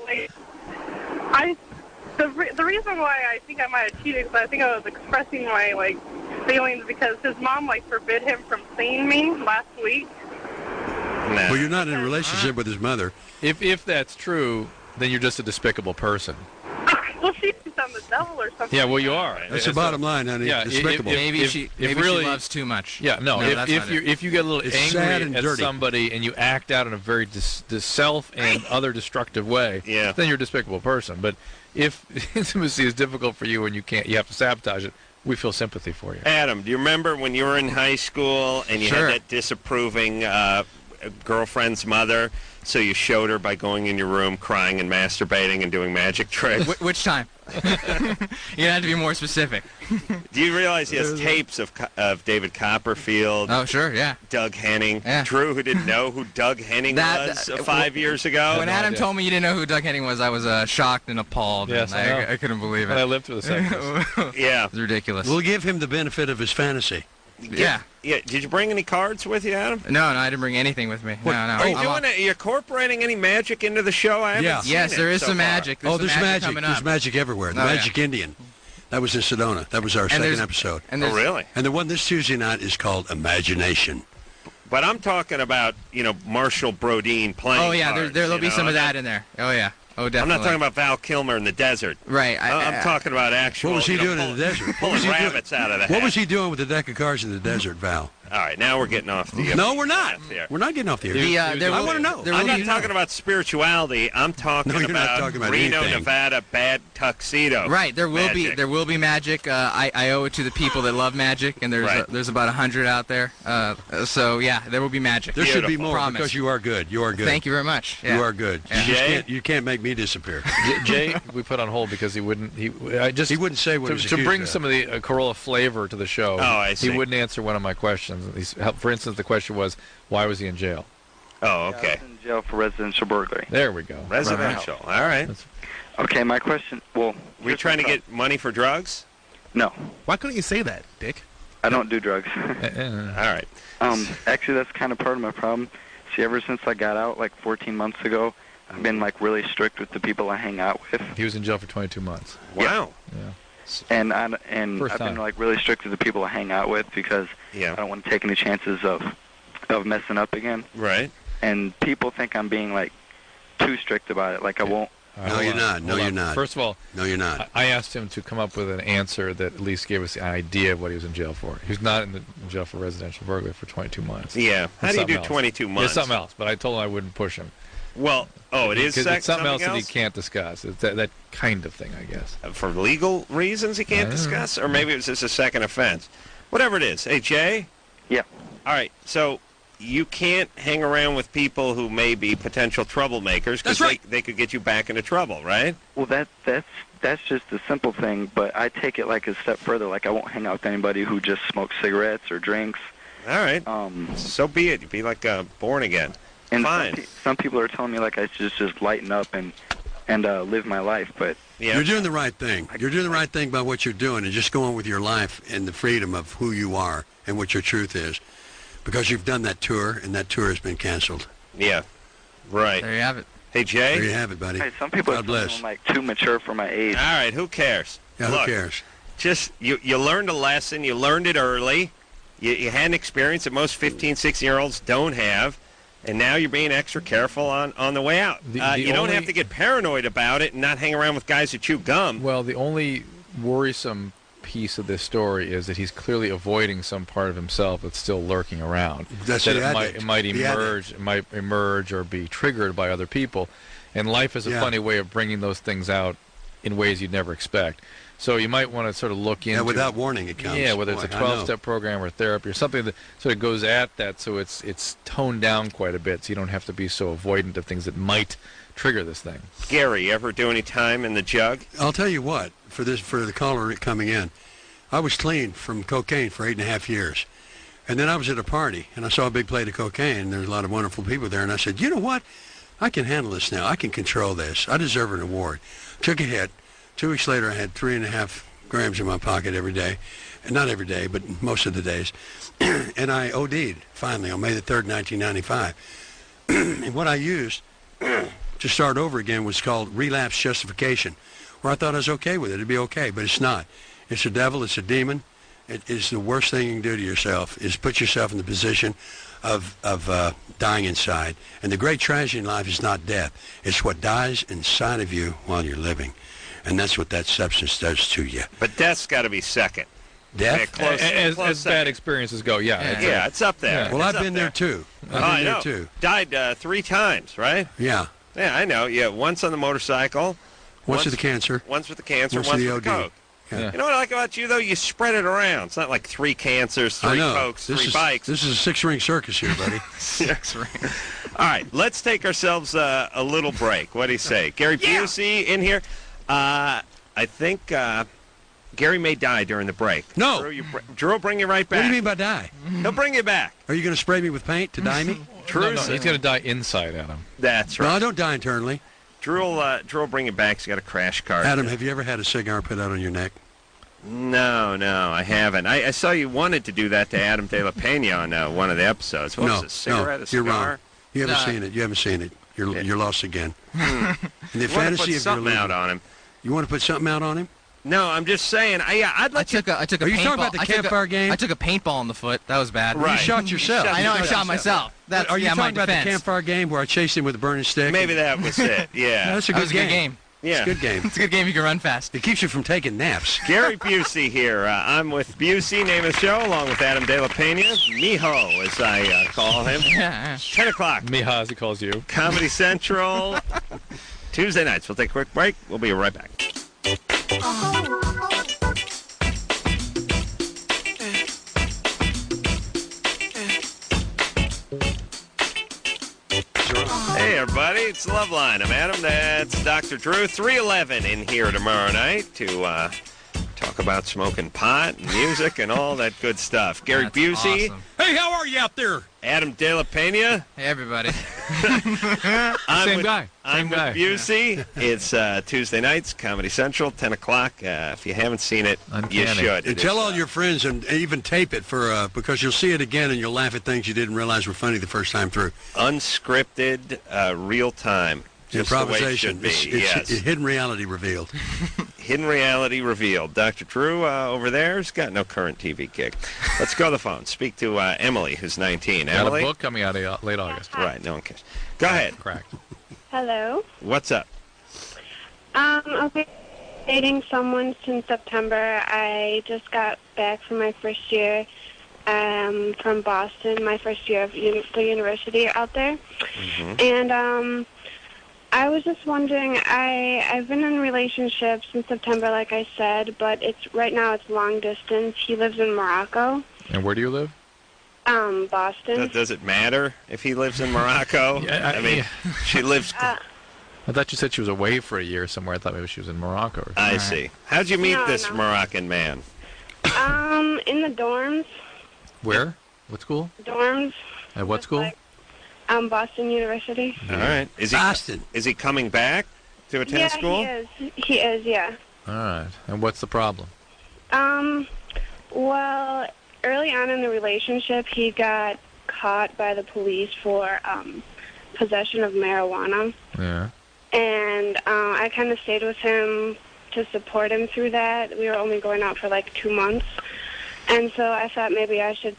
the reason why I think I might have cheated is I think I was expressing my feelings because his mom forbid him from seeing me last week. Nah. Well, you're not in a relationship with his mother. If that's true, then you're just a despicable person. Well, she thinks I'm the devil or something. Yeah, well, you are. That's the bottom line, honey. Yeah, despicable. Maybe she loves too much. Yeah, no. If you get a little angry at somebody and you act out in a very self and other destructive way, then you're a despicable person. But if intimacy is difficult for you and you have to sabotage it, we feel sympathy for you. Adam, do you remember when you were in high school and you had that disapproving girlfriend's mother, so you showed her by going in your room, crying and masturbating and doing magic tricks? Which time? You have to be more specific. Do you realize he has tapes of David Copperfield? Oh, sure, yeah. Doug Henning. Yeah. Drew, who didn't know who Doug Henning was 5 years ago. When Adam told me you didn't know who Doug Henning was, I was shocked and appalled. Yes, and I couldn't believe it. And I lived through the second. Yeah. It's ridiculous. We'll give him the benefit of his fantasy. Yeah. Yeah. Did you bring any cards with you, Adam? No, I didn't bring anything with me. No. Are you incorporating any magic into the show? I haven't seen Yes, it there is so some far. magic. There's magic. coming up. There's magic everywhere. The Oh, yeah. Magic Indian. That was in Sedona. That was our second episode. And Oh, really? And the one this Tuesday night is called Imagination. But I'm talking about, Marshall Brodeen playing Oh, yeah, cards, there'll be some of that in there. Oh, yeah. Oh, definitely. I'm not talking about Val Kilmer in the desert. Right. I'm talking about actual. What was he doing in the desert? Pulling rabbits out of the hat. What was he doing with the deck of cards in the desert, Val? All right, now we're getting off the. No, we're not. We're not getting off the air. I want to know. I'm not talking about spirituality. I'm talking No, you're not about talking about Reno, anything. Nevada, bad tuxedo. Right, there will be magic. I owe it to the people that love magic, and there's about 100 out there. So yeah, there will be magic. There should be more Promise. because you are good. You are good. Thank you very much. Yeah. You are good. Yeah. You can't make me disappear. Jay, we put on hold because he wouldn't say what to bring some of the Carolla flavor to the show. Oh, I see. He wouldn't answer one of my questions. For instance, the question was, why was he in jail? Oh, okay. I was in jail for residential burglary. There we go. Residential. All right. Okay, my question. Well, were you trying to get money for drugs? No. Why couldn't you say that, Dick? I don't do drugs. All right. Actually, that's kind of part of my problem. See, ever since I got out, like 14 months ago, I've been like really strict with the people I hang out with. He was in jail for 22 months. Wow. Yeah. And I've First been time. like really strict with the people I hang out with because I don't want to take any chances of messing up again. Right. And people think I'm being like too strict about it. Like I won't. No, you're not. No, you're not. First of all, no, you're not. I asked him to come up with an answer that at least gave us an idea of what he was in jail for. He was not in jail for residential burglary for 22 months. Yeah. How do you do 22 months? It's something else, but I told him I wouldn't push him. Well, it is it's something else that he can't discuss. It's that kind of thing, I guess. For legal reasons he can't discuss? Or maybe it's just a second offense. Whatever it is. Hey, Jay? Yeah. All right, so you can't hang around with people who may be potential troublemakers because they could get you back into trouble, right? Well, that's just a simple thing, but I take it like a step further. Like I won't hang out with anybody who just smokes cigarettes or drinks. All right. So be it. Be like born again. And fine. Some people are telling me like I should just lighten up and live my life, but you're doing the right thing. You're doing the right thing by what you're doing and just going with your life and the freedom of who you are and what your truth is, because you've done that tour and that tour has been canceled. Yeah. Right. There you have it. Hey, Jay? There you have it, buddy. Hey, some people God are bless. I'm like too mature for my age. All right, who cares? Yeah, Look, who cares? Just you learned a lesson. You learned it early. You had an experience that most 15, 16-year-olds don't have. And now you're being extra careful on the way out. You don't have to get paranoid about it and not hang around with guys who chew gum. Well, the only worrisome piece of this story is that he's clearly avoiding some part of himself that's still lurking around. That's that it might emerge or be triggered by other people. And life is a funny way of bringing those things out in ways you'd never expect. So you might want to sort of look into... Yeah, without warning it comes. Yeah, whether it's a 12-step program or therapy or something that sort of goes at that so it's toned down quite a bit so you don't have to be so avoidant of things that might trigger this thing. Gary, ever do any time in the jug? I'll tell you what, for the caller coming in, I was clean from cocaine for 8.5 years. And then I was at a party, and I saw a big plate of cocaine, and there was a lot of wonderful people there, and I said, you know what? I can handle this now. I can control this. I deserve an award. Took a hit. 2 weeks later, I had 3.5 grams in my pocket every day. And not every day, but most of the days. And I OD'd, finally, on May the 3rd, 1995. And what I used to start over again was called relapse justification, where I thought I was okay with it. It'd be okay, but it's not. It's a devil. It's a demon. It is the worst thing you can do to yourself, is put yourself in the position of dying inside. And the great tragedy in life is not death. It's what dies inside of you while you're living. And that's what that substance does to you. But death's got to be second. Death? As bad experiences go, yeah. It's up there. Well, I've been there too. I've been there too. Died 3 times, right? Yeah. Yeah, I know. Yeah, once on the motorcycle. Once with the cancer. Once with the cancer, once with with the coke. Okay. You know what I like about you, though? You spread it around. It's not like 3 cancers, 3 Cokes, 3 bikes. This is a 6-ring circus here, buddy. 6 ring. All right, let's take ourselves a little break. What do you say? Gary Busey in here. I think Gary may die during the break. No. Drew will bring you right back. What do you mean by die? He'll bring you back. Are you going to spray me with paint to dye me? No, he's going to die inside, Adam. That's right. No, I don't die internally. Drew will bring you back. He's got a crash cart. Adam, have you ever had a cigar put out on your neck? No, I haven't. I saw you wanted to do that to Adam De La Pena on one of the episodes. What was it, a cigarette, a cigar? You're wrong. You haven't seen it. You haven't seen it. You're lost again. In the fantasy put of something your out on him. You want to put something out on him? No, I'm just saying. I'd let you. I took a Are you paintball. talking about the campfire game? I took a paintball in the foot. That was bad. You shot yourself. I know I shot myself. That's Are you my talking about defense. the campfire game where I chased him with a burning stick? Maybe that was it. Yeah. No, that's a good game. Yeah. It's a good game. It's a good game. You can run fast. It keeps you from taking naps. Gary Busey here. I'm with Busey, name of the show, along with Adam De La Pena. Mijo, as I call him. Yeah. 10 o'clock. Mija, as he calls you. Comedy Central. Tuesday nights. We'll take a quick break. We'll be right back. Hey, everybody, it's Loveline. I'm Adam. That's Dr. Drew. 311 in here tomorrow night to talk about smoking pot and music and all that good stuff. Gary Busey. Awesome. Hey, how are you out there? Adam De La Pena. Hey, everybody. Same guy. I'm with Busey. It's Tuesday nights, Comedy Central, 10 o'clock. If you haven't seen it, you Uncanny. should. And tell all your friends and even tape it for because you'll see it again and you'll laugh at things you didn't realize were funny the first time through. Unscripted, real time. Just Improvisation. The way it should be. It's Yes. hidden reality revealed. Hidden reality revealed. Dr. Drew over there's got no current TV gig. Let's go to the phone. Speak to Emily, who's 19. Got Emily? a book coming out late August. Right, no one cares. Go ahead. Correct. Hello. What's up? Okay. Dating someone since September. I just got back from my first year from Boston, my first year of the university out there. Mm-hmm. And I was just wondering, I've been in a relationship since September, like I said, but right now it's long distance. He lives in Morocco. And where do you live? Boston. Does it matter if he lives in Morocco? Yeah, I mean, she lives... I thought you said she was away for a year somewhere. I thought maybe she was in Morocco or something. I see. How'd you meet No, this no. Moroccan man? In the dorms. Where? What school? Dorms. At what school? Boston University. All right. Is he coming back to attend school? Yeah, he is, yeah. All right. And what's the problem? Well, early on in the relationship, he got caught by the police for possession of marijuana. Yeah. And I kind of stayed with him to support him through that. We were only going out for like 2 months. And so I thought maybe I should,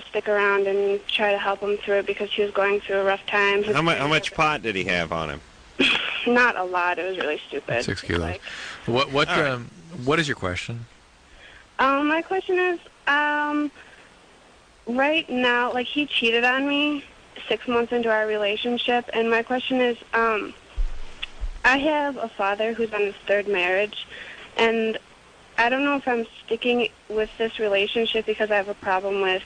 stick around and try to help him through it because he was going through a rough time. How much pot did he have on him? Not a lot. It was really stupid. 6 kilos. Like, what is your question? my question is, right now, like he cheated on me 6 months into our relationship, and my question is, I have a father who's on his 3rd marriage, and I don't know if I'm sticking with this relationship because I have a problem with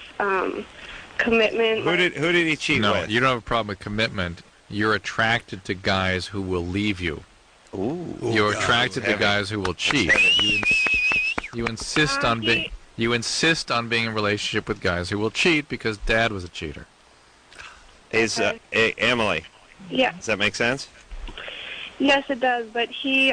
commitment. Who did he cheat No, with? you don't have a problem with commitment. You're attracted to guys who will leave you. Ooh. You're attracted to guys who will cheat. You insist on being in a relationship with guys who will cheat because Dad was a cheater. Emily? Yeah. Does that make sense? Yes, it does. But he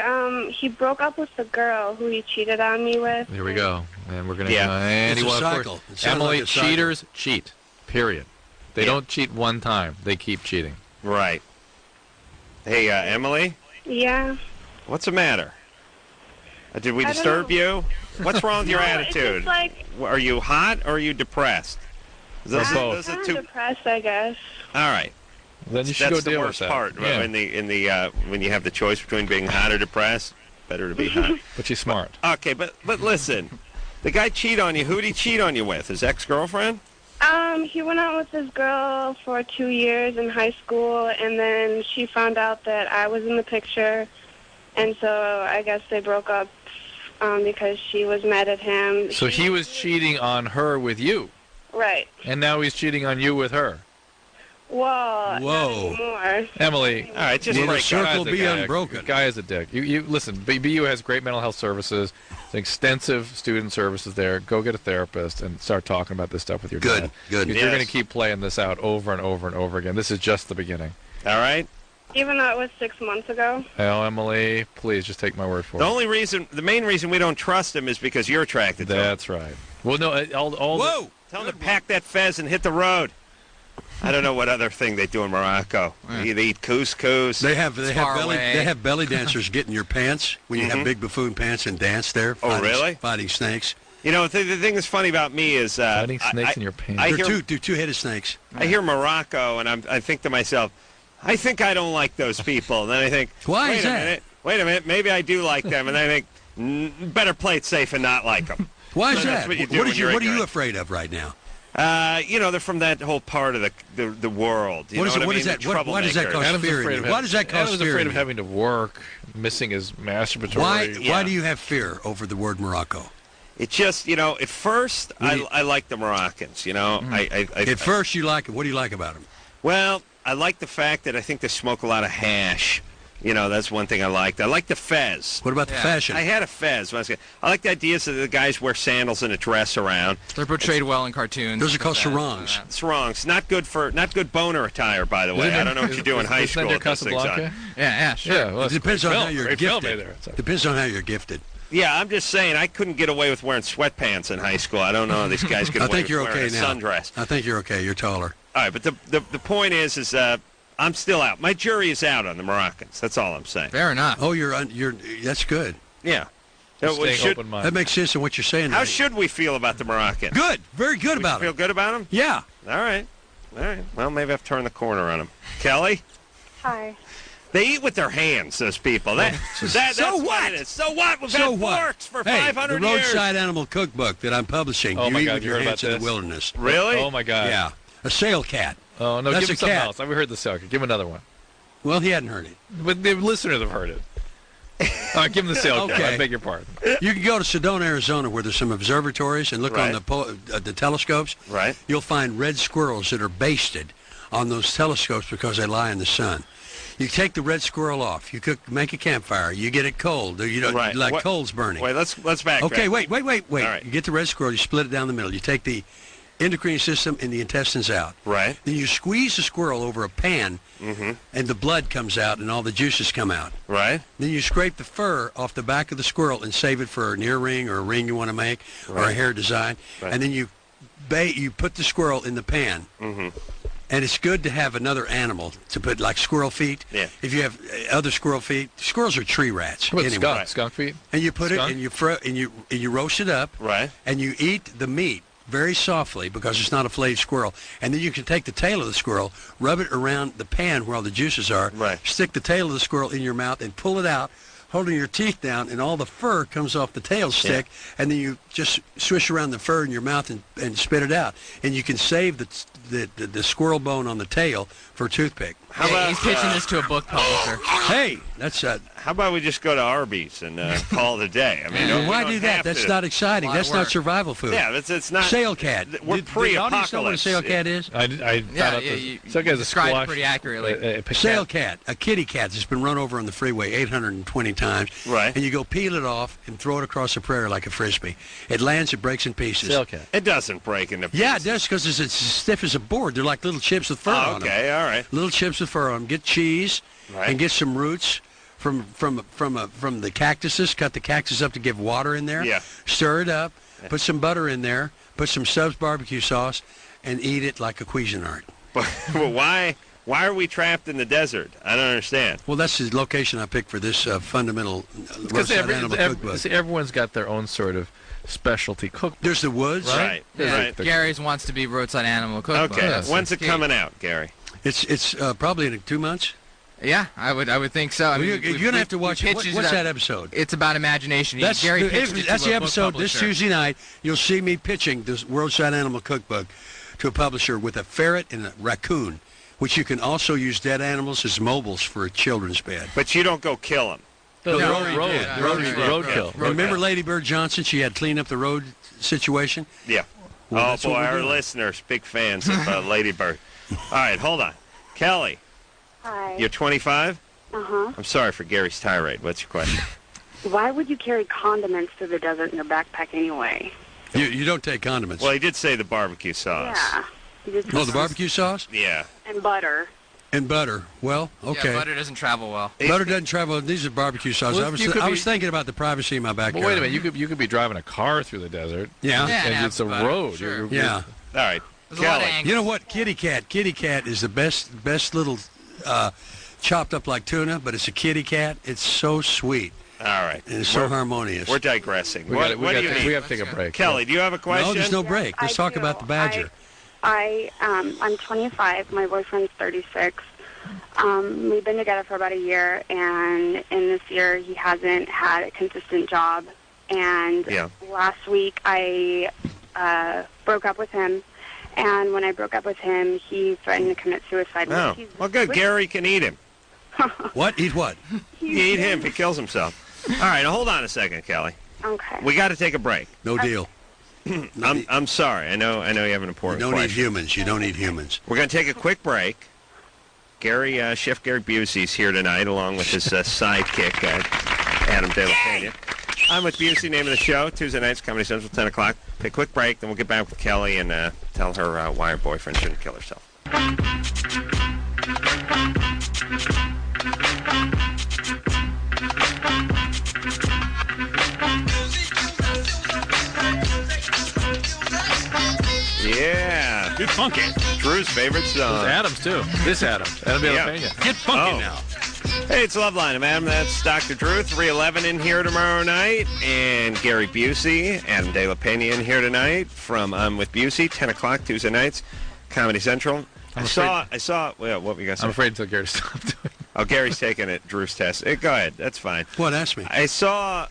broke up with the girl who he cheated on me with. Here we go. And we're gonna. It's a cycle. It sounds Emily, like a cycle. cheaters cheat. Period. They don't cheat one time. They keep cheating. Right. Hey, Emily? Yeah. What's the matter? Did we I don't disturb know. you? What's wrong with your No, it's attitude? just like, Are you hot or are you depressed? Those I'm are kind two. of depressed, I guess. All right. Then you should That's go the deal worst with that. part. Yeah. When you have the choice between being hot or depressed, better to be hot. But she's smart. Okay, but listen, the guy cheat on you. Who did he cheat on you with? His ex-girlfriend? He went out with this girl for 2 years in high school, and then she found out that I was in the picture, and so I guess they broke up because she was mad at him. So he was cheating on her with you, Right. and now he's cheating on you with her. Well, Whoa. not anymore. Emily, all right, just Will the break circle up. be unbroken? Guy is a dick. You listen. BU has great mental health services, extensive student services there. Go get a therapist and start talking about this stuff with your dad. Good. Because you're going to keep playing this out over and over and over again. This is just the beginning. All right. Even though it was 6 months ago. Oh, Emily, please just take my word for it. The main reason we don't trust him is because you're attracted to him. That's right. Well, no, Whoa! Tell him to pack that fez and hit the road. I don't know what other thing they do in Morocco. They eat couscous. They have belly dancers get in your pants when you have big buffoon pants and dance there. Really? Fighting snakes. You know, the thing that's funny about me is fighting snakes in your pants. They're two-headed snakes. I hear Morocco, and I think to myself, I think I don't like those people. And then I think, why is that? Wait a minute, maybe I do like them. And then I think, better play it safe and not like them. Why is So that? that's what are you afraid of right now? They're from that whole part of the world. Why does that cause fear in you? Why does that cause Adam's fear afraid in of you? having to work, missing his masturbatory. Why do you have fear over the word Morocco? It just, at first, I like the Moroccans, At first, you like them. What do you like about them? Well, I like the fact that I think they smoke a lot of hash. That's one thing I liked. I like the fez. What about the fashion? I had a fez. I like the ideas that the guys wear sandals and a dress around. They're portrayed well in cartoons. Those are called sarongs. Sarongs. Not good boner attire, by the way. I don't know what you do in high school with those things on. Yeah, sure. Yeah, well, it depends on how you're gifted. There. Depends on how you're gifted. Yeah, I'm just saying I couldn't get away with wearing sweatpants in high school. I don't know how these guys get away with wearing a sundress. I think you're okay. You're taller. All right, but the point is I'm still out. My jury is out on the Moroccans. That's all I'm saying. Fair enough. Oh, that's good. Yeah. That makes sense in what you're saying. How should we feel about the Moroccans? Good. Very good about them. Feel good about them? Yeah. All right. Well, maybe I've turned the corner on them. Kelly? Hi. They eat with their hands, those people. That's so what? It is. So what? We've had forks for 500 the years. Roadside Animal Cookbook that I'm publishing. Oh, you my eat God, with you your heard hands about in the this? wilderness. Really? Oh, my God. Yeah. A sail cat. Oh, no, That's give him a something cat. else. We heard the sail cat. Give him another one. Well, he hadn't heard it. But the listeners have heard it. All right, give him the sail cat. Okay. I beg your pardon. You can go to Sedona, Arizona, where there's some observatories and look on the telescopes. Right. You'll find red squirrels that are basted on those telescopes because they lie in the sun. You take the red squirrel off. You make a campfire. You get it cold. Coals burning. Wait, let's backtrack. Okay, wait. All right. You get the red squirrel. You split it down the middle. You take the endocrine system and the intestines out. Right. Then you squeeze the squirrel over a pan, and the blood comes out and all the juices come out. Right. Then you scrape the fur off the back of the squirrel and save it for an earring or a ring you want to make or a hair design. Right. And then you put the squirrel in the pan. And it's good to have another animal to put, like squirrel feet. Yeah. If you have other squirrel feet, squirrels are tree rats. What about skunk feet? And you put it and you roast it up. Right. And you eat the meat very softly because it's not a flayed squirrel. And then you can take the tail of the squirrel, rub it around the pan where all the juices are. Right. Stick the tail of the squirrel in your mouth and pull it out, holding your teeth down, and all the fur comes off the tail stick. Yeah. And then you just swish around the fur in your mouth and spit it out. And you can save the squirrel bone on the tail for a toothpick. He's pitching this to a book publisher. Hey, that's how about we just go to Arby's and call it a day? I mean, why do that? That's not exciting. That's not survival food. Yeah, it's not. Sail cat. We're pre-apocalypse. Know what a sail cat is? I sail cat is described pretty accurately. Sail cat, a kitty cat that's been run over on the freeway 820 times. Right. And you go peel it off and throw it across the prairie like a frisbee. It lands, it breaks in pieces. Sail cat. It doesn't break into pieces. Yeah, it does because it's as stiff as a board. They're like little chips with fur on them. Okay, all right. Little chips with fur on them. Get cheese and get some roots from the cactuses. Cut the cactus up to give water in there. Yeah. Stir it up. Put some butter in there. Put some Stubbs barbecue sauce, and eat it like a Cuisinart. But why are we trapped in the desert? I don't understand. Well, that's the location I picked for this fundamental roadside animal cookbook. See, everyone's got their own sort of specialty cookbook. There's the woods. Right. Right. Gary's wants to be roadside animal cookbook. Okay. Yes. When's it coming out, Gary? It's probably in 2 months. Yeah, I would think so. I mean, you're gonna have to watch it. What's that episode? It's about imagination. That's Gary that's the episode. This Tuesday night, you'll see me pitching this roadside animal cookbook to a publisher with a ferret and a raccoon, which you can also use dead animals as mobiles for a children's bed. But you don't go kill them. The roadkill. Remember Lady Bird Johnson? She had clean up the road situation. Yeah. Well, oh that's what boy, we're our doing. listeners, big fans of Lady Bird. All right, hold on, Kelly. Hi. You're 25. Uh-huh. I'm sorry for Gary's tirade. What's your question? Why would you carry condiments through the desert in your backpack anyway? You don't take condiments. Well, he did say the barbecue sauce. Yeah. You just Oh, the barbecue sauce? Yeah. and butter. And butter. Well, okay. Yeah, butter doesn't travel well. Butter doesn't travel. These are barbecue sauces. Well, I was thinking about the privacy in my backyard. But wait a minute, you could be driving a car through the desert. Yeah. And it's a road. Sure. Yeah. All right. There's a lot of Kelly. angles. You know what? Kitty cat is the best little chopped up like tuna, but it's a kitty cat. It's so sweet. All right. And it's so harmonious. We're digressing. We what gotta do you need? We have to take a break. Kelly, do you have a question? No, there's no break. Let's talk about the badger. I'm 25. My boyfriend's 36. We've been together for about a year, and in this year he hasn't had a consistent job. And last week I broke up with him, and when I broke up with him, he threatened to commit suicide. Oh, well, good. Gary can eat him. What? Eat what? You eat him if he kills himself. All right, now hold on a second, Kelly. Okay. We got to take a break. No deal. I'm sorry. I know you have an important You don't question. eat humans. You don't eat humans. We're going to take a quick break. Chef Gary Busey's here tonight, along with his sidekick, Adam De La Pena. I'm with Busey, name of the show, Tuesday nights, Comedy Central, 10 o'clock. Take a quick break, then we'll get back with Kelly and tell her why her boyfriend shouldn't kill herself. Yeah. Get funky. Drew's favorite song. Adam's, too. This Adam De La Pena. Get funky now. Hey, it's Loveline. I'm Adam. That's Dr. Drew. 311 in here tomorrow night. And Gary Busey, Adam De La Pena in here tonight from I'm with Busey, 10 o'clock Tuesday nights, Comedy Central. I saw. Well, what were you going to say? I'm afraid until Gary stopped doing it. Oh, Gary's taking it. Drew's test. Go ahead. That's fine. What? Ask me. I saw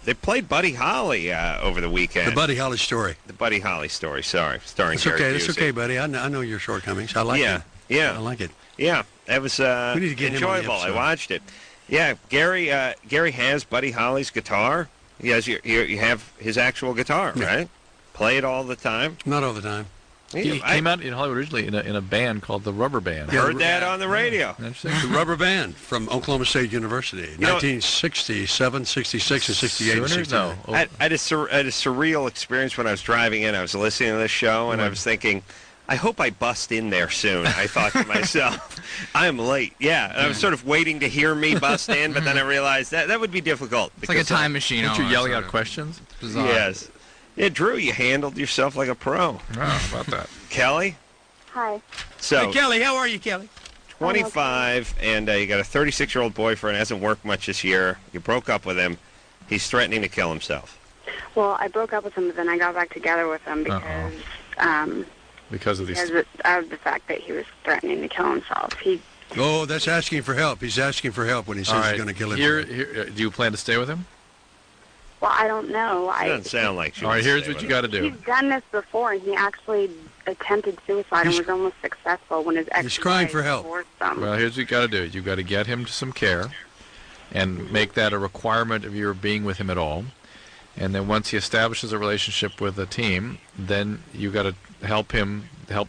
they played Buddy Holly over the weekend. The Buddy Holly story. The Buddy Holly story. Sorry, starring It's Gary okay. Busey. It's okay, buddy. I know your shortcomings. I like it. Yeah. I like it. Yeah, that was We need to get him on the enjoyable. I episode. watched it. Yeah, Gary has Buddy Holly's guitar. He has you have his actual guitar, right? Play it all the time. Not all the time. He came out in Hollywood originally in a band called the Rubber Band. Heard that on the radio. The Rubber Band from Oklahoma State University, 1967, 66, and 68, and 69. I had a surreal experience when I was driving in. I was listening to this show, and I was thinking, I hope I bust in there soon. I thought to myself, I'm late. Yeah, and I was sort of waiting to hear me bust in, but then I realized that would be difficult. It's like a time machine. Aren't you almost, yelling sort out of. questions? Bizarre. Yes. Yeah, Drew, you handled yourself like a pro. Oh, how about that? Kelly? Hi. So, Hey, Kelly, how are you, Kelly? 25, and you got a 36-year-old boyfriend, hasn't worked much this year. You broke up with him. He's threatening to kill himself. Well, I broke up with him, but then I got back together with him because Because of these. of the fact that he was threatening to kill himself. Oh, that's asking for help. He's asking for help when he says All right. he's going to kill himself. Here, do you plan to stay with him? Well, I don't know. It doesn't sound like she All right, wants here's to stay what you with got to do. He's done this before, and he actually attempted suicide and was almost successful when his ex. He's crying for help. Well, here's what you got to do. You got to get him to some care, and make that a requirement of your being with him at all. And then once he establishes a relationship with a team, then you got to help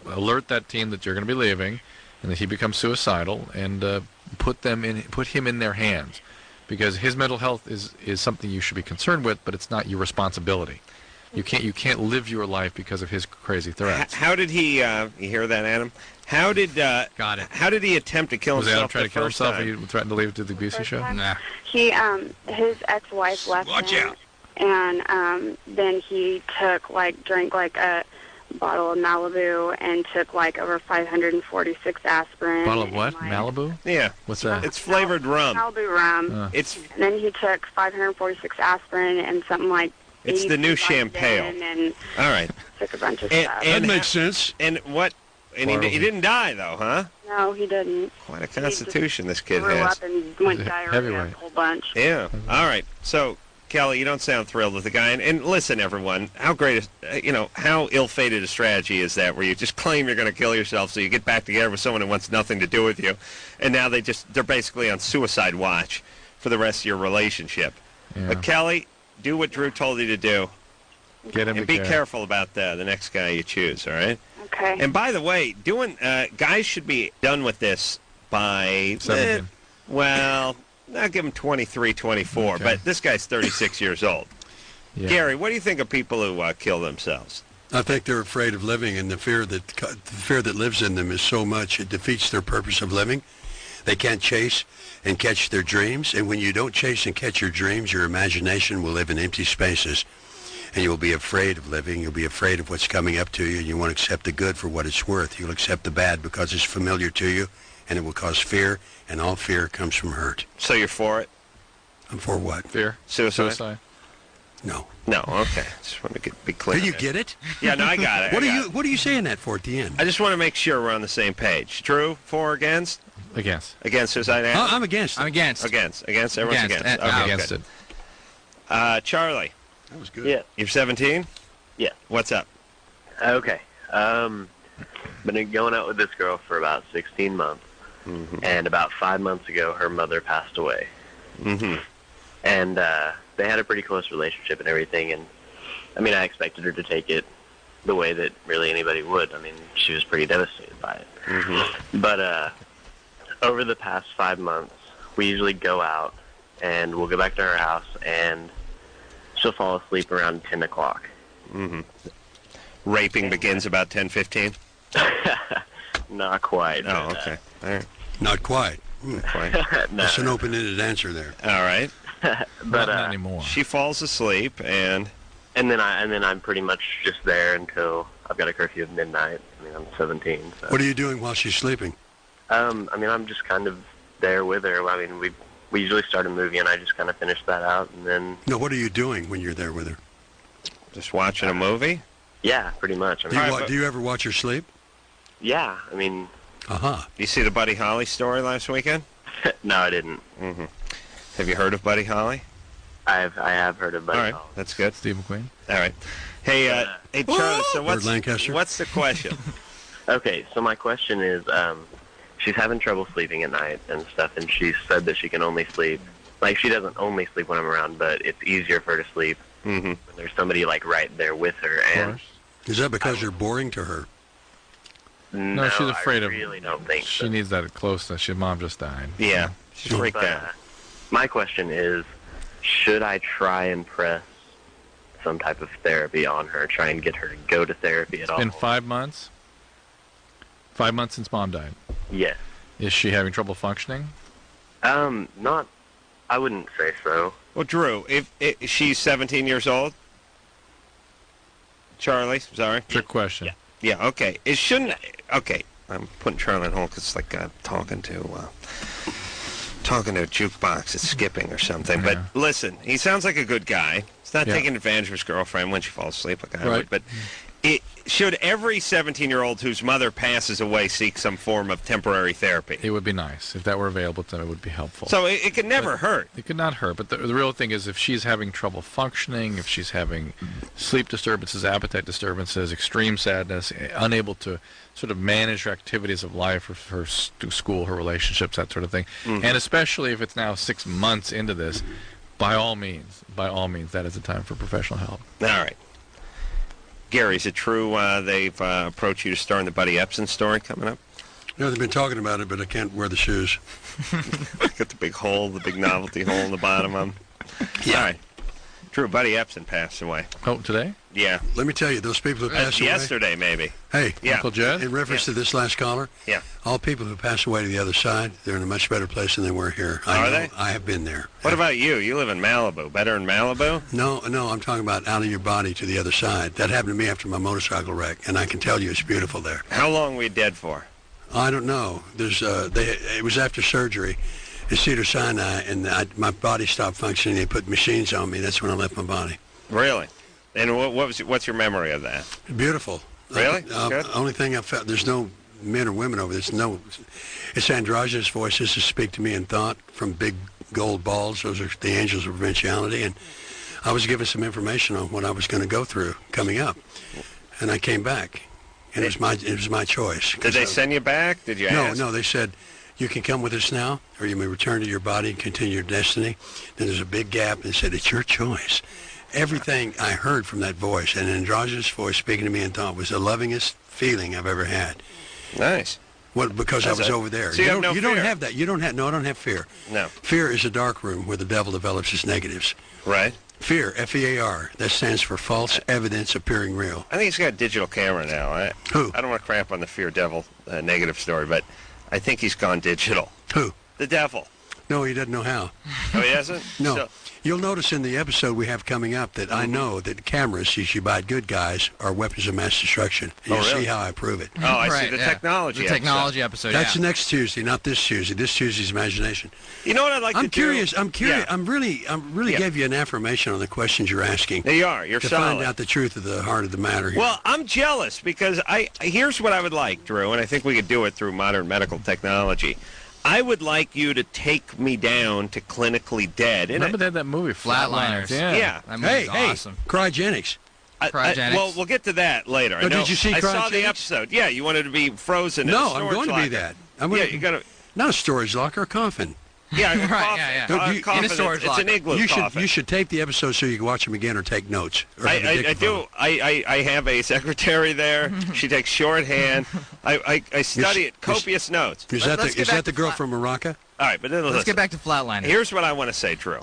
alert that team that you're going to be leaving, and that he becomes suicidal, and put him in their hands, because his mental health is something you should be concerned with, but it's not your responsibility. You can't live your life because of his crazy threats. How did he? You hear that, Adam? How did? Got it. How did he attempt to kill Was himself? Adam trying to kill himself when he threatened to leave to the Busey show? Nah. He his ex-wife left him, and then he drank a bottle of Malibu and took over 546 aspirin. Bottle of what? Malibu? Yeah. What's that? It's flavored rum. Malibu rum. Uh. And then he took 546 aspirin and something like. It's the new champagne. And All right. took a bunch of stuff. That makes sense. And what? And he didn't die though, huh? No, he didn't. Quite a constitution this kid Grew has. up and went diarrhea a whole bunch. Yeah. All right. So, Kelly, you don't sound thrilled with the guy. And listen, everyone, how great how ill-fated a strategy is that, where you just claim you're going to kill yourself, so you get back together with someone who wants nothing to do with you, and now they're basically on suicide watch for the rest of your relationship. Yeah. But Kelly, do what Drew told you to do. Get him and to be care. careful about the next guy you choose, all right? Okay. And by the way, guys should be done with this by 17. Well, I'll give him 23, 24, Okay. but this guy's 36 years old. Yeah. Gary, what do you think of people who kill themselves? I think they're afraid of living, and the fear that lives in them is so much it defeats their purpose of living. They can't chase and catch their dreams, and when you don't chase and catch your dreams, your imagination will live in empty spaces, and you'll be afraid of living. You'll be afraid of what's coming up to you, and you won't accept the good for what it's worth. You'll accept the bad because it's familiar to you, and it will cause fear, and all fear comes from hurt. So you're for it? I'm for what? Fear? Suicide? No. No, okay. Just want to be clear. Did you get it? Yeah, no, I got it. What are you saying that for at the end? I just want to make sure we're on the same page. Drew, for or against? Against. Against suicide? I'm against it. I'm against. Against. Everyone's against. Against. Okay, Against good. it. Charlie. That was good. Yeah. You're 17? Yeah. What's up? Okay. Been going out with this girl for about 16 months, and about 5 months ago, her mother passed away. Mm-hmm. And they had a pretty close relationship and everything, and I mean, I expected her to take it the way that really anybody would. I mean, she was pretty devastated by it. Mm-hmm. But over the past 5 months, we usually go out, and we'll go back to her house, and she'll fall asleep around 10 o'clock. Mm-hmm. Raping begins about 10:15? Not quite. Oh, okay. All right. Not quite. Not quite. No. That's an open-ended answer there. All right. But Not anymore. She falls asleep, and then I'm pretty much just there until I've got a curfew of midnight. I mean, I'm 17. So. What are you doing while she's sleeping? I mean, I'm just kind of there with her. I mean, we usually start a movie, and I just kind of finish that out, and then. No, what are you doing when you're there with her? just watching a movie? Yeah, pretty much. I mean, Do you ever watch her sleep? Yeah, I mean. Uh-huh. You see the Buddy Holly story last weekend? No, I didn't. Mm-hmm. Have you heard of Buddy Holly? I have heard of Buddy All right, Holly. that's good. Steve McQueen. All right. Hey, hey, Charlie. So Burt Lancaster? what's the question? Okay, so my question is, she's having trouble sleeping at night and stuff, and she said that she can only sleep, like she doesn't only sleep when I'm around, but it's easier for her to sleep when there's somebody like right there with her. And is that because you're boring to her? No, she's afraid I of. really don't think she needs that closeness. Your mom just died. Yeah, she's freaked But, out. my question is, should I try and press some type of therapy on her, try and get her to go to therapy at all? It's been 5 months. 5 months since mom died. Yes. Is she having trouble functioning? Not. I wouldn't say so. Well, Drew, if she's 17 years old. Charlie, sorry. Trick question. Yeah. Okay. It shouldn't. Okay. I'm putting Charlie on hold because it's like talking to a jukebox. It's skipping or something. But listen, he sounds like a good guy. He's not taking advantage of his girlfriend when she falls asleep like I would. But should every 17-year-old whose mother passes away seek some form of temporary therapy? It would be nice. If that were available to them, it would be helpful. So it could never hurt. It could not hurt. But the real thing is if she's having trouble functioning, if she's having sleep disturbances, appetite disturbances, extreme sadness, unable to sort of manage her activities of life, her school, her relationships, that sort of thing, and especially if it's now 6 months into this, by all means, that is the time for professional help. All right. Gary, is it true they've approached you to star in the Buddy Epson story coming up? No, they've been talking about it, but I can't wear the shoes. Got the big hole, the big novelty hole in the bottom of them. Yeah. All right. True, Buddy Epson passed away. Oh, today? Yeah. Let me tell you, those people who passed away. Yesterday, maybe. Hey, Yeah. Uncle Jed? in reference to this last caller, Yeah. all people who pass away to the other side, they're in a much better place than they were here. Are they? I have been there. What about you? You live in Malibu. Better in Malibu? No, I'm talking about out of your body to the other side. That happened to me after my motorcycle wreck, and I can tell you it's beautiful there. How long were you dead for? I don't know. It was after surgery at Cedars-Sinai, and my body stopped functioning. They put machines on me. That's when I left my body. Really? And what's your memory of that? Beautiful. Really? Good. Only thing I felt, there's no men or women over this. It's androgynous voices that speak to me in thought from big gold balls. Those are the angels of provinciality. And I was given some information on what I was going to go through coming up. And I came back. And it was my choice. Did they send you back? Did you ask? No, they said, You can come with us now, or you may return to your body and continue your destiny. Then there's a big gap, and it said, it's your choice. Everything I heard from that voice, an androgynous voice speaking to me in thought, was the lovingest feeling I've ever had. Nice. Well, because I was over there. So you have no don't fear. have that. You don't have. No, I don't have fear. No. Fear is a dark room where the devil develops his negatives. Right. Fear, F-E-A-R. That stands for false evidence appearing real. I think he's got a digital camera now. Who? I don't want to crap on the fear devil negative story, but I think he's gone digital. Who? The devil. No, he doesn't know how. Oh, he hasn't? No. So, You'll notice in the episode we have coming up that I know that cameras usually by good guys are weapons of mass destruction. And you'll see how I prove it. Oh, I see. The technology episode. That's next Tuesday, not this Tuesday. This Tuesday's imagination. You know what I'd like to do? I'm curious. Yeah. I'm really gave you an affirmation on the questions you're asking. They are. You're to solid. find out the truth of the heart of the matter here. Well, I'm jealous because here's what I would like, Drew, and I think we could do it through modern medical technology. I would like you to take me down to clinically dead. Remember they had that movie, Flatliners? Yeah. That movie's awesome. Cryogenics. Cryogenics. Well, we'll get to that later. Oh, did you see I saw the cryogenics? episode. Yeah, you wanted to be frozen in a No, storage I'm going to locker. be that. You got to. Not a storage locker, a coffin. Yeah, Right, coffin. yeah. Coffin. In a storage It's an locker. igloo You coffin. should tape the episode so you can watch them again or take notes. Or have a I dictaphone. do. I have a secretary there. She takes shorthand. I study it. Copious notes. Is that the girl from Morocco? All right, but then Let's get back to Flatliners. Here's what I want to say, Drew.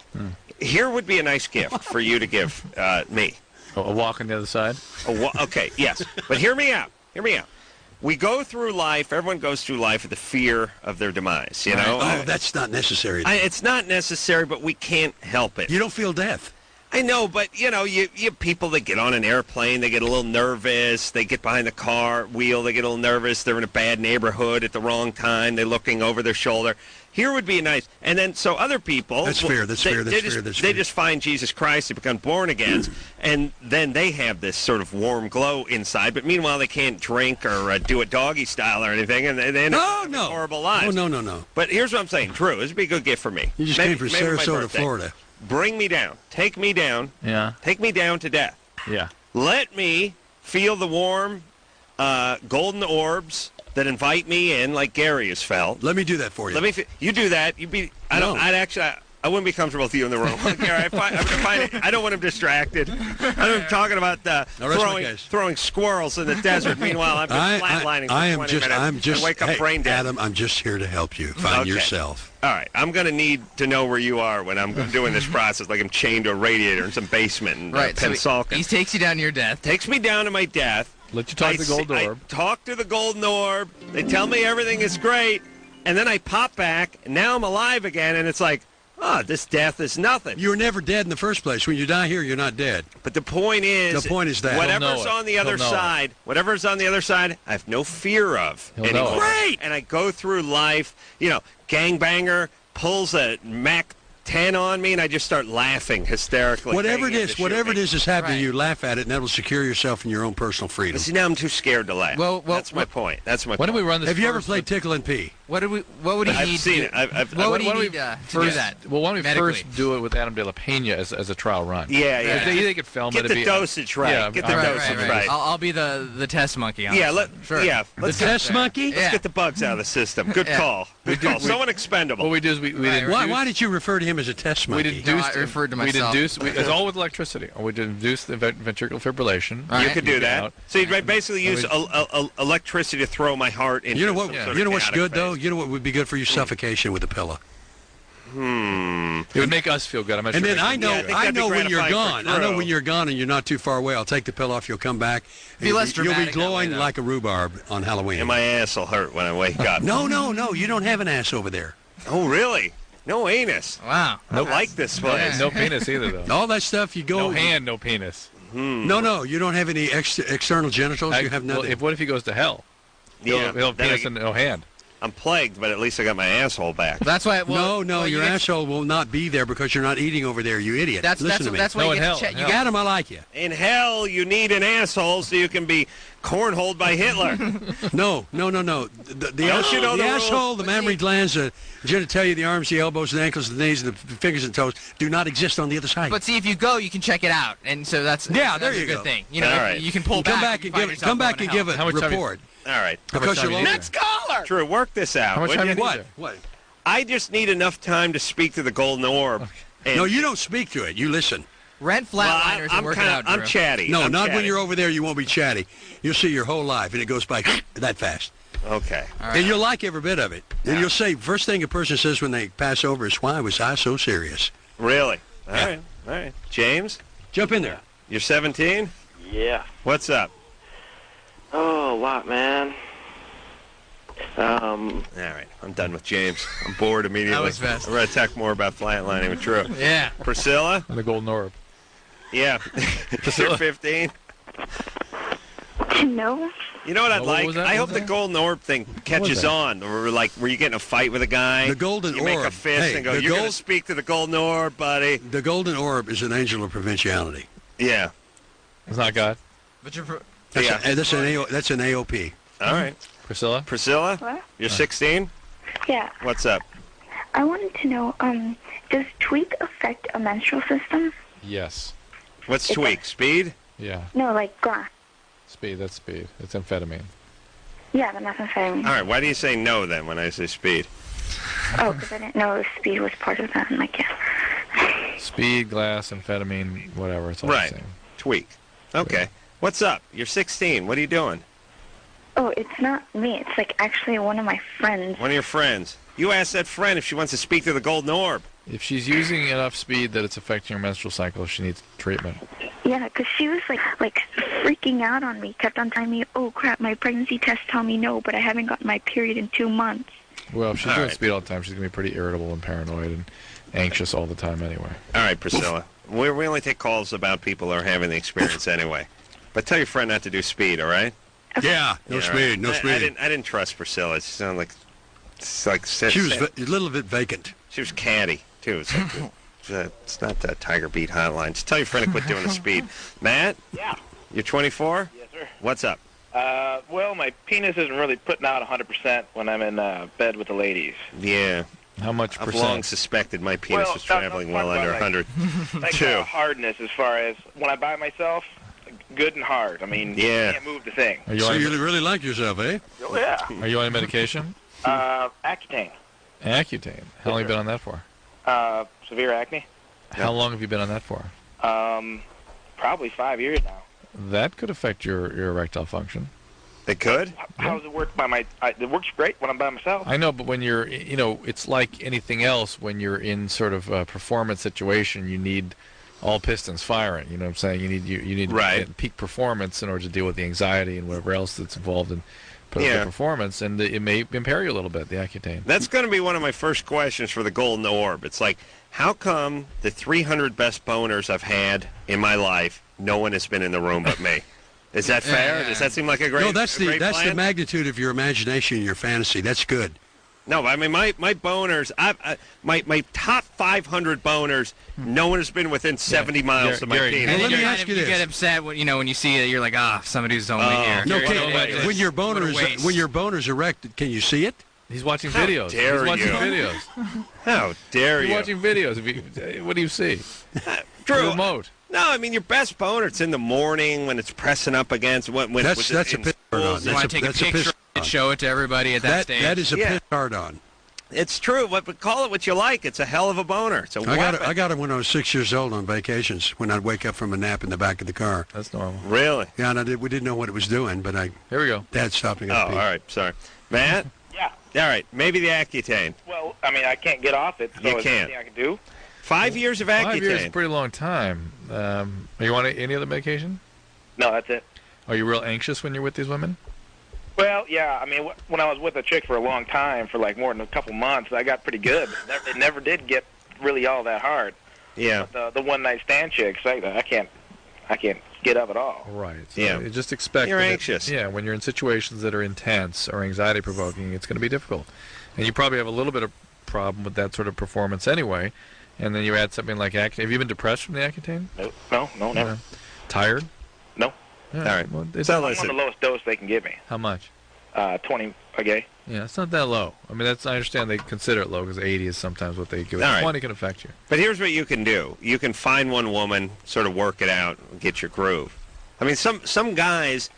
Here would be a nice gift for you to give me. A walk on the other side? Okay, yes. But hear me out. Hear me out. We go through life, everyone goes through life with the fear of their demise, you know? Oh, that's not necessary. It's not necessary, but we can't help it. You don't feel death. I know, but, you have people that get on an airplane, they get a little nervous, they get behind the car wheel, they get a little nervous, they're in a bad neighborhood at the wrong time, they're looking over their shoulder. Here would be nice. And then, so other people... That's fair, that's fair. They just find Jesus Christ, they become born again, and then they have this sort of warm glow inside, but meanwhile they can't drink or do it doggy style or anything, and they end up living horrible lives. Oh, no. But here's what I'm saying, Drew, this would be a good gift for me. You just came from Sarasota, Florida. Bring me down. Take me down. Yeah. Take me down to death. Yeah. Let me feel the warm, golden orbs that invite me in, like Gary has felt. Let me do that for you. You do that. You'd be. I wouldn't be comfortable with you in the room. Gary, I don't want him distracted. I'm talking about throwing squirrels in the desert. Meanwhile, I'm just flatlining for 20 minutes. I wake up brain dead. Adam, I'm just here to help you find yourself. All right, I'm going to need to know where you are when I'm doing this process, like I'm chained to a radiator in some basement in Pensacola. So he takes you down to your death. Takes me down to my death. Let you talk to the golden orb. I talk to the golden orb. They tell me everything is great, and then I pop back, and now I'm alive again, and it's like, this death is nothing. You were never dead in the first place. When you die here, you're not dead. But the point is that whatever's on the other side, I have no fear of anymore. Great! And I go through life, gangbanger pulls a Mac 10 on me, and I just start laughing hysterically. Whatever it is that's happening to you, laugh at it, and that'll secure yourself in your own personal freedom. See, now I'm too scared to laugh. Well, that's my point. Why don't we run this? Have you ever played Tickle and Pee? What would he I've need? Seen it. What would he need to do that? Well, why don't we medically? first do it with Adam De La Pena as a trial run? Yeah. They could film Get it. Get the dosage right. Yeah, get the dosage right. I'll be the test monkey on this. The test monkey? Let's get the bugs out of the system. Good call. Good call. Someone expendable. What we do is we why did you refer to him as a test monkey? I referred to myself. It's all with electricity. We induce the ventricular fibrillation. You could do that. So you basically use electricity to throw my heart into. You know what? You know what's good though. You know what would be good for you? Suffocation with a pillow. It would make us feel good. And then I know when you're gone. I know when you're gone and you're not too far away. I'll take the pillow off. You'll come back. Be less dramatic. You'll be glowing like a rhubarb on Halloween. And my ass will hurt when I wake up. No. You don't have an ass over there. Oh, really? No anus. Wow. I like this place. No penis either, though. All that stuff you go. No hand, no penis. No. You don't have any external genitals. You have nothing. What if he goes to hell? He'll have penis and no hand. I'm plagued, but at least I got my asshole back. That's why. Your asshole will not be there because you're not eating over there, you idiot. Listen to me. That's why you get to check. You got him. I like you. In hell, you need an asshole so you can be cornholed by Hitler. No. The asshole, the mammary glands, the genitalia, the arms, the elbows, the ankles, the knees, the fingers and toes do not exist on the other side. But see, if you go, you can check it out, and so that's there a you good go. thing. You know, you can pull come back and give a report. All right. Because you're Next caller. Drew, work this out. How much time you need What? there? What? I just need enough time to speak to the golden orb. And No, you don't speak to it. You listen. Rent flatliners and work it out, Drew. I'm chatty. No, I'm not chatty. when you're over there. You won't be chatty. You'll see your whole life, and it goes by that fast. Okay. And you'll like every bit of it. And you'll say, first thing a person says when they pass over is, why was I so serious? Really? All right. James? Jump in there. You're 17? Yeah. What's up? Oh, a lot, man. All right. I'm done with James. I'm bored immediately. That was fast. I'm going to talk more about flatlining with Drew. Yeah. Priscilla? And the golden orb. Yeah. You're 15? No. You know what I'd What like? was that? I What hope was the that? golden orb thing catches that? on. Or like, were you getting a fight with a guy? The golden you make a orb. fist Hey, and go, the you're going to gold- speak to the golden orb, buddy. The golden orb is an angel of provinciality. Yeah. It's not God. But you're That's an AOP. All right. Priscilla? Priscilla? What? You're 16? Yeah. What's up? I wanted to know, does tweak affect a menstrual system? Yes. What's tweak? Speed? Yeah. No, like glass. Speed. That's speed. It's amphetamine. Yeah, the methamphetamine. All right. Why do you say no then when I say speed? Oh, because I didn't know speed was part of that. I'm like, yeah. Speed, glass, amphetamine, whatever. It's all Right. the same. Tweak. Okay. What's up? You're 16. What are you doing? Oh, it's not me. It's like actually one of my friends. One of your friends. You ask that friend if she wants to speak to the golden orb. If she's using enough speed that it's affecting her menstrual cycle, she needs treatment. Yeah, because she was like freaking out on me. Kept on telling me, "Oh crap, my pregnancy test tell me no, but I haven't gotten my period in 2 months." Well, if she's All doing right. speed all the time, she's going to be pretty irritable and paranoid and anxious all the time anyway. All right, Priscilla. We only take calls about people who are having the experience anyway. But tell your friend not to do speed, all right? Yeah, no Yeah, speed, right. no speed. I didn't trust Priscilla. She sounded like She was a little bit vacant. She was catty too. It's, like, it's not the Tiger Beat hotline. Just tell your friend to quit doing the speed. Matt? Yeah. You're 24? Yes, sir. What's up? Well, my penis isn't really putting out 100% when I'm in bed with the ladies. Yeah. How much I've percent? long suspected my penis Well, was traveling well under 100. Like Two. hardness as far as when I by myself, good and hard. I mean, Yeah. you can't move the thing. Are you So on, you really like yourself, eh? Oh, yeah. are you on medication? Accutane. Accutane. How long have you been on that for? Severe acne. How long have you been on that for? Probably 5 years now. That could affect your erectile function. It could? How does it work by my... it works great when I'm by myself. I know, but when you're, it's like anything else. When you're in sort of a performance situation, you need all pistons firing. You know what I'm saying? You need Right. peak performance in order to deal with the anxiety and whatever else that's involved in Yeah. the performance, and it may impair you a little bit, the Accutane. That's going to be one of my first questions for the golden orb. It's like, how come the 300 best boners I've had in my life, no one has been in the room but me? Is that fair? Does that seem like a great No, that's a great the plan? magnitude of your imagination and your fantasy. That's good. No, I mean, my boners, my top 500 boners, no one has been within 70 miles of my Gary, penis. And let then me you're ask kind you of, you this. get upset when you see it. You're like, somebody who's only here. No, Gary, okay. When your boner's erect, can you see it? He's watching How videos. dare He's watching you. videos. How dare You're you? watching videos. What do you see? Drew, Remote. no, I mean, your best boner, it's in the morning when it's pressing up against... When, That's a piss hard on. You want to take a picture and show it to everybody at that stage. That is a Yeah. piss hard on. It's true, but call it what you like. It's a hell of a boner. It's a I got it when I was 6 years old on vacations when I'd wake up from a nap in the back of the car. That's normal. Really? Yeah, and we didn't know what it was doing, but Here we go. Dad stopped me. Oh, all right. Sorry. Matt? Yeah. All right. Maybe the Accutane. Well, I mean, I can't get off it, so You is there can't. anything I can do? 5 years of Accutane. 5 years is a pretty long time. Are you on any other medication? No, that's it. Are you real anxious when you're with these women? Well, yeah, I mean, when I was with a chick for a long time, for like more than a couple months, I got pretty good. It never did get really all that hard. Yeah. But the one-night stand chicks, I can't get up at all. Right. So Yeah. you just expect You're that anxious. Yeah, when you're in situations that are intense or anxiety-provoking, it's going to be difficult. And you probably have a little bit of problem with that sort of performance anyway. And then you add something like Accutane. Have you been depressed from the Accutane? No, never. Yeah. Tired? No. Yeah. All right. Well, it's So I'm on listen. the lowest dose they can give me. How much? 20 a day. Yeah, it's not that low. I mean, I understand they consider it low because 80 is sometimes what they give. All right. 20 can affect you. But here's what you can do. You can find one woman, sort of work it out, and get your groove. I mean, some guys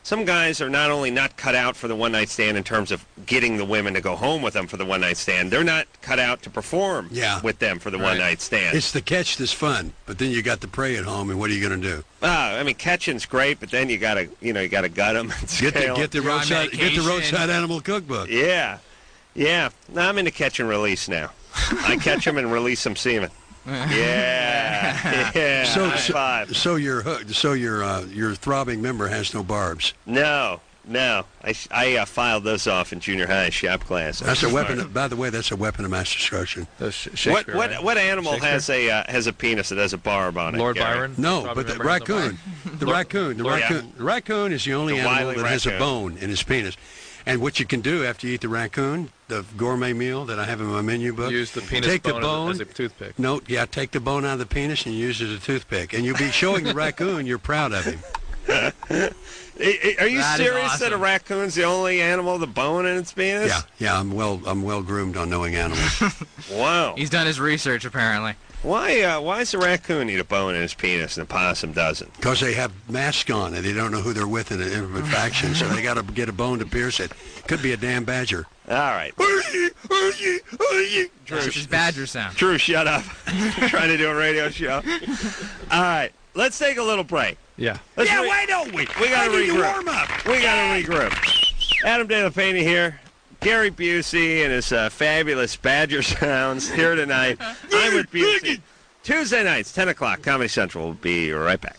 some guys are not only not cut out for the one-night stand in terms of getting the women to go home with them for the one-night stand, they're not cut out to perform with them for the one-night stand. It's the catch that's fun, but then you got the prey at home, and what are you going to do? I mean, catching's great, but then you gotta gut them and get the roadside animal cookbook. Yeah. No, I'm into catch and release now. I catch them and release some semen. Yeah. High five. So you're hooked. So your throbbing member has no barbs. No. I filed those off in junior high shop class. That's a weapon. By the way, that's a weapon of mass destruction. What animal has a penis that has a barb on it? Lord Gary? Byron? No, but the raccoon. The raccoon is the only animal that has a bone in his penis. And what you can do after you eat the raccoon, the gourmet meal that I have in my menu book, use the penis take bone the bone as a toothpick. No, take the bone out of the penis and use it as a toothpick, and you'll be showing the raccoon you're proud of him. Are you serious that a raccoon's the only animal with a bone in its penis? Yeah. I'm well groomed on knowing animals. Wow. He's done his research apparently. Why does a raccoon need a bone in his penis and a possum doesn't? Because they have masks on and they don't know who they're with in an intimate faction, so they got to get a bone to pierce it. Could be a damn badger. All right. Drew, his badger sound. Drew, shut up. Trying to do a radio show. All right. Let's take a little break. Yeah. Why don't we? We got to regroup. Warm up. We got to regroup. Adam De La Pena here. Gary Busey and his fabulous Badger sounds here tonight. I'm with Busey. Tuesday nights, 10 o'clock, Comedy Central. We'll be right back.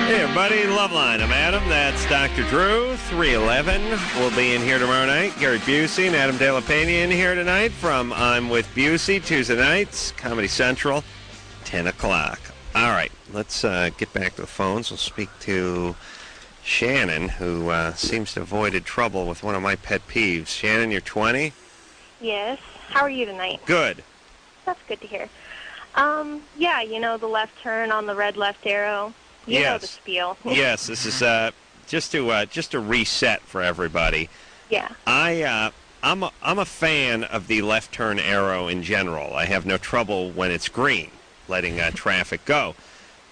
Hey, everybody. Loveline. I'm Adam. That's Dr. Drew. 311 will be in here tomorrow night. Gary Busey and Adam De La Pena in here tonight from I'm with Busey. Tuesday nights, Comedy Central. 10 o'clock. All right, let's get back to the phones. We'll speak to Shannon, who seems to have avoided trouble with one of my pet peeves. Shannon, you're 20? Yes. How are you tonight? Good. That's good to hear. Yeah, the left turn on the red left arrow. You know the spiel. Yes, this is just to reset for everybody. Yeah. I'm a fan of the left turn arrow in general. I have no trouble when it's green, letting traffic go.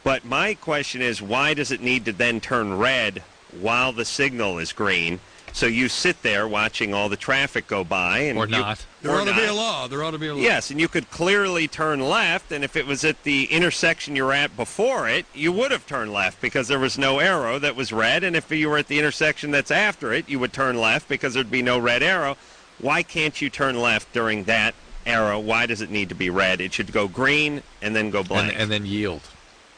But my question is, why does it need to then turn red while the signal is green? So you sit there watching all the traffic go by. And or not. There ought to be a law. There ought to be a law. Yes, and you could clearly turn left, and if it was at the intersection you're at before it, you would have turned left because there was no arrow that was red, and if you were at the intersection that's after it, you would turn left because there'd be no red arrow. Why can't you turn left during that arrow? Why does it need to be red? It should go green and then go blank. And then yield.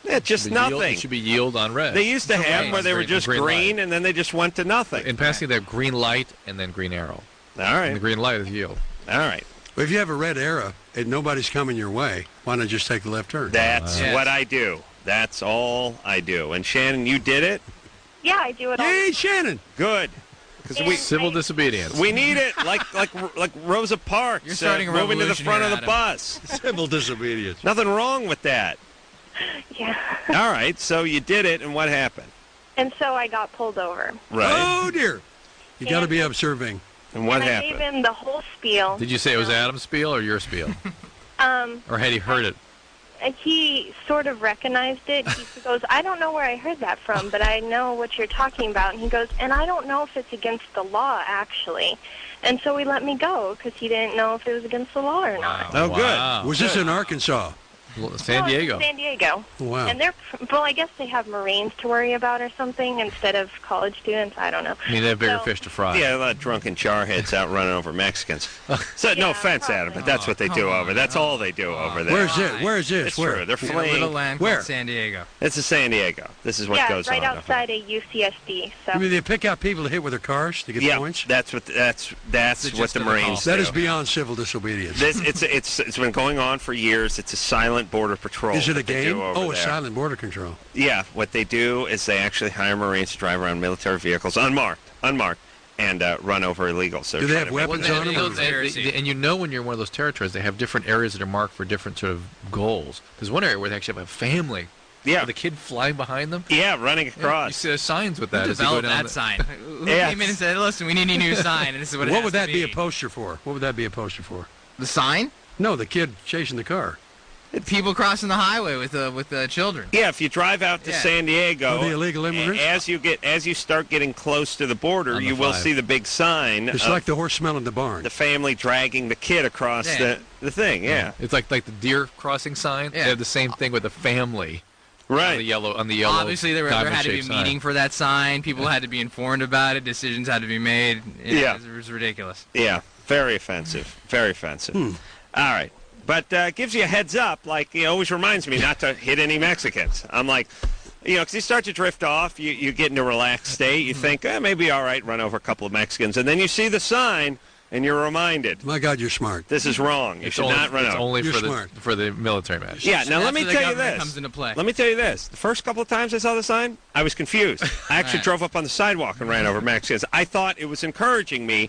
Yeah, just nothing. It should be yield on red. They used to have where they were just green and then they just went to nothing. In passing, they have green light and then green arrow. All right. And the green light is yield. All right. Well, if you have a red arrow and nobody's coming your way, why not just take the left turn? That's what I do. That's all I do. And Shannon, you did it? Yeah, I do it all. Hey, Shannon. Good. Because civil disobedience. We need it, like Rosa Parks. You're starting a moving to the front of the Adam. bus. Civil disobedience. Nothing wrong with that. Yeah. All right, so you did it, and what happened? And so I got pulled over. Right. Oh, dear. You got to be observing. And what I happened? gave him the whole spiel. Did you say it was Adam's spiel or your spiel? Or had he heard it? He sort of recognized it. He goes, I don't know where I heard that from, but I know what you're talking about. And he goes, and I don't know if it's against the law, actually. And so he let me go because he didn't know if it was against the law or not. Oh, good. Was this in Arkansas? San Diego. San Diego. Wow. And I guess they have Marines to worry about or something instead of college students. I don't know. I mean, they have bigger fish to fry. Yeah, a lot of drunken charheads out running over Mexicans. So, no offense, Adam, but that's what they do over. That's all they do over there. Where's it? Where is this? It's Where? true. They're A fleeing. little land Where? called San Diego. It's a San Diego. This is what goes right on. outside of UCSD. So. I mean, they pick out people to hit with their cars to get points? That's what the Marines do. That is beyond civil disobedience. It's been going on for years. It's a silent border patrol. Is it a that they game? do over Oh, there. it's silent border control. Yeah, what they do is they actually hire Marines to drive around military vehicles, unmarked, and run over illegals. Do they have weapons on them? And you know when you're in one of those territories, they have different areas that are marked for different sort of goals. There's one area where they actually have a family. Yeah. With a kid flying behind them. Yeah, running across. You see signs with that. Who as you go developed down that sign? Who Yeah. came in and said, listen, we need a new sign, and this is what it What has would that to be a poster for? What would that be a poster for? The sign? No, the kid chasing the car. People crossing the highway with children. Yeah, if you drive out to San Diego, the illegal immigrants. As you start getting close to the border, you will see the big sign. It's like the horse smelling the barn. The family dragging the kid across the thing. Yeah, it's like the deer crossing sign. Yeah. They have the same thing with the family. Right. On the yellow. Obviously, there had to be a meeting for that sign. People had to be informed about it. Decisions had to be made. It was ridiculous. Yeah, very offensive. Very offensive. All right. But gives you a heads up, like, always reminds me not to hit any Mexicans. I'm like, because you start to drift off, you get in a relaxed state, you think, maybe all right, run over a couple of Mexicans, and then you see the sign, and you're reminded. My God, you're smart. This is wrong. You should not run over. It's only for the military match. Yeah, now let me tell you this. Comes into play. Let me tell you this. The first couple of times I saw the sign, I was confused. I actually drove up on the sidewalk and ran over Mexicans. I thought it was encouraging me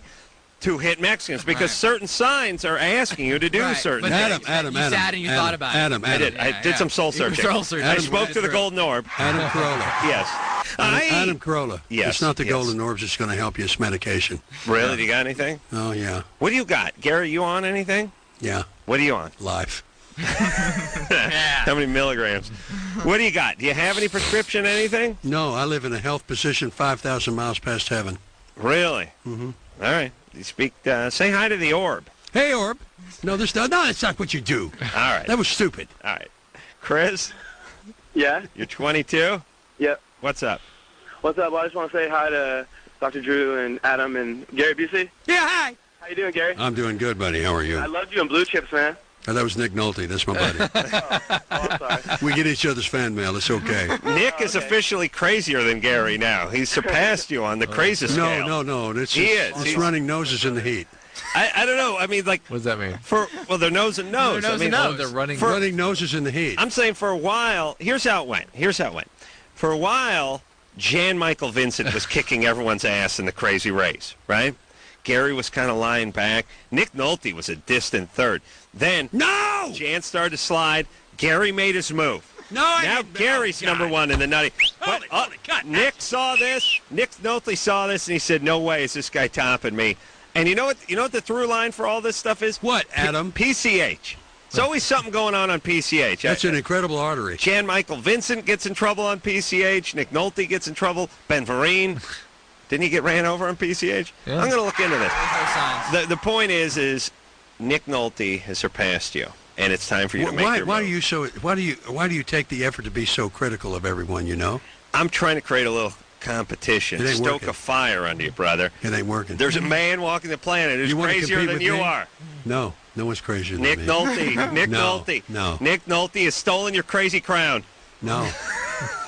to hit Mexicans because certain signs are asking you to do certain things. Adam, you sat and you thought about it. I did some soul searching. I spoke to the Golden Orb. Adam Carolla. Yes. Adam Carolla. Yes. It's not the Golden Orbs that's going to help you. It's medication. Really? Do you got anything? Oh, yeah. What do you got? Gary, you on anything? Yeah. What are you on? Life. How many milligrams? What do you got? Do you have any prescription, anything? No, I live in a health position 5,000 miles past heaven. Really? Mm-hmm. All right. You speak. Say hi to the Orb. Hey, Orb. No, that's not what you do. All right. That was stupid. All right. Chris? Yeah? You're 22? Yep. What's up? What's up? Well, I just want to say hi to Dr. Drew and Adam and Gary Busey. Yeah, hi. How you doing, Gary? I'm doing good, buddy. How are you? I loved you in Blue Chips, man. Oh, that was Nick Nolte. That's my buddy. I'm sorry. We get each other's fan mail. It's okay. Nick is officially crazier than Gary now. He's surpassed you on the crazy scale. No. It's He's running noses in the heat. I don't know. I mean, like... What does that mean? They're nose and nose. They're running noses in the heat. I'm saying for a while... Here's how it went. For a while, Jan Michael Vincent was kicking everyone's ass in the crazy race, right? Gary was kind of lying back. Nick Nolte was a distant third. Then Jan started to slide. Gary made his move. Now Gary's number one in the nutty. But Nick saw this. Nick Nolte saw this, and he said, "No way is this guy topping me." And you know what the through line for all this stuff is? What, Adam? PCH. It's always something going on PCH. That's an incredible artery. Jan Michael Vincent gets in trouble on PCH. Nick Nolte gets in trouble. Ben Vereen. Didn't he get ran over on PCH? Yeah. I'm going to look into this. The point is Nick Nolte has surpassed you, and it's time for you to make your move. Why do you take the effort to be so critical of everyone you know? I'm trying to create a little competition. Stoke a fire under you, brother. It ain't working. There's a man walking the planet who's crazier than you are. No one's crazier than Nick me. Nolte. Nick Nolte. No. Nick Nolte has stolen your crazy crown. No.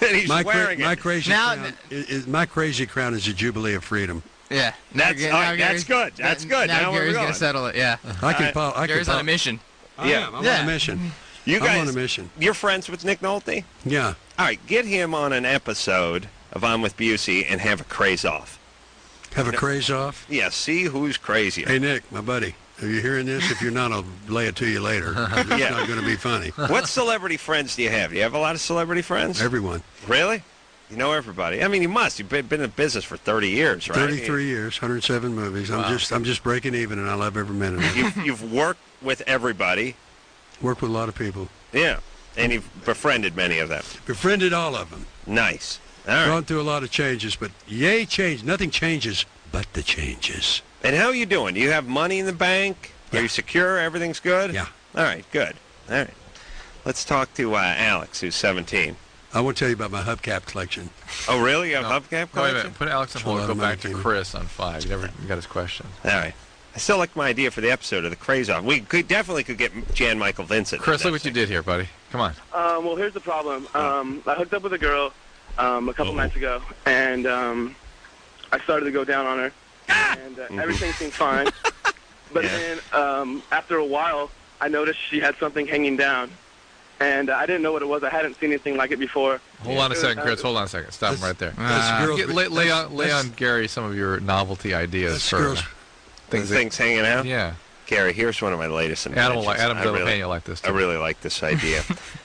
And he's wearing it. My crazy crown is a jubilee of freedom. Yeah. That's good. That's good. Now Gary's going to settle it, yeah. Gary's on a mission. I'm on a mission. I'm on a mission. You're friends with Nick Nolte? Yeah. All right, get him on an episode of I'm with Busey and have a craze off. Have a craze off? Yeah, see who's crazier. Hey, Nick, my buddy. Are you hearing this? If you're not, I'll lay it to you later. It's not going to be funny. What celebrity friends do you have? Do you have a lot of celebrity friends? Everyone. Really? You know everybody. I mean, you must. You've been in business for 30 years, right? 33 years, 107 movies. Wow. I'm just breaking even, and I love every minute of it. You've worked with everybody. Worked with a lot of people. Yeah. And you've befriended many of them. Befriended all of them. Nice. All right. Gone through a lot of changes, but yay change. Nothing changes but the changes. And how are you doing? Do you have money in the bank? Yeah. Are you secure? Everything's good? Yeah. All right, good. All right. Let's talk to Alex, who's 17. I want to tell you about my hubcap collection. Oh, really? You have a hubcap collection? Wait a minute. Put Alex on hold and go back to Chris on 5. You got his question. All right. I still like my idea for the episode of the Craze Off. We definitely could get Jan Michael Vincent. Chris, look what you did here, buddy. Come on. Well, here's the problem. I hooked up with a girl a couple nights ago, and I started to go down on her, and everything seemed fine. But then after a while, I noticed she had something hanging down, and I didn't know what it was. I hadn't seen anything like it before. Hold on a second, Chris. Hold on a second. Stop him right there. Lay on Gary some of your novelty ideas for things hanging out. Yeah. Gary, here's one of my latest inventions. Adam Pena like this too. I really like this idea.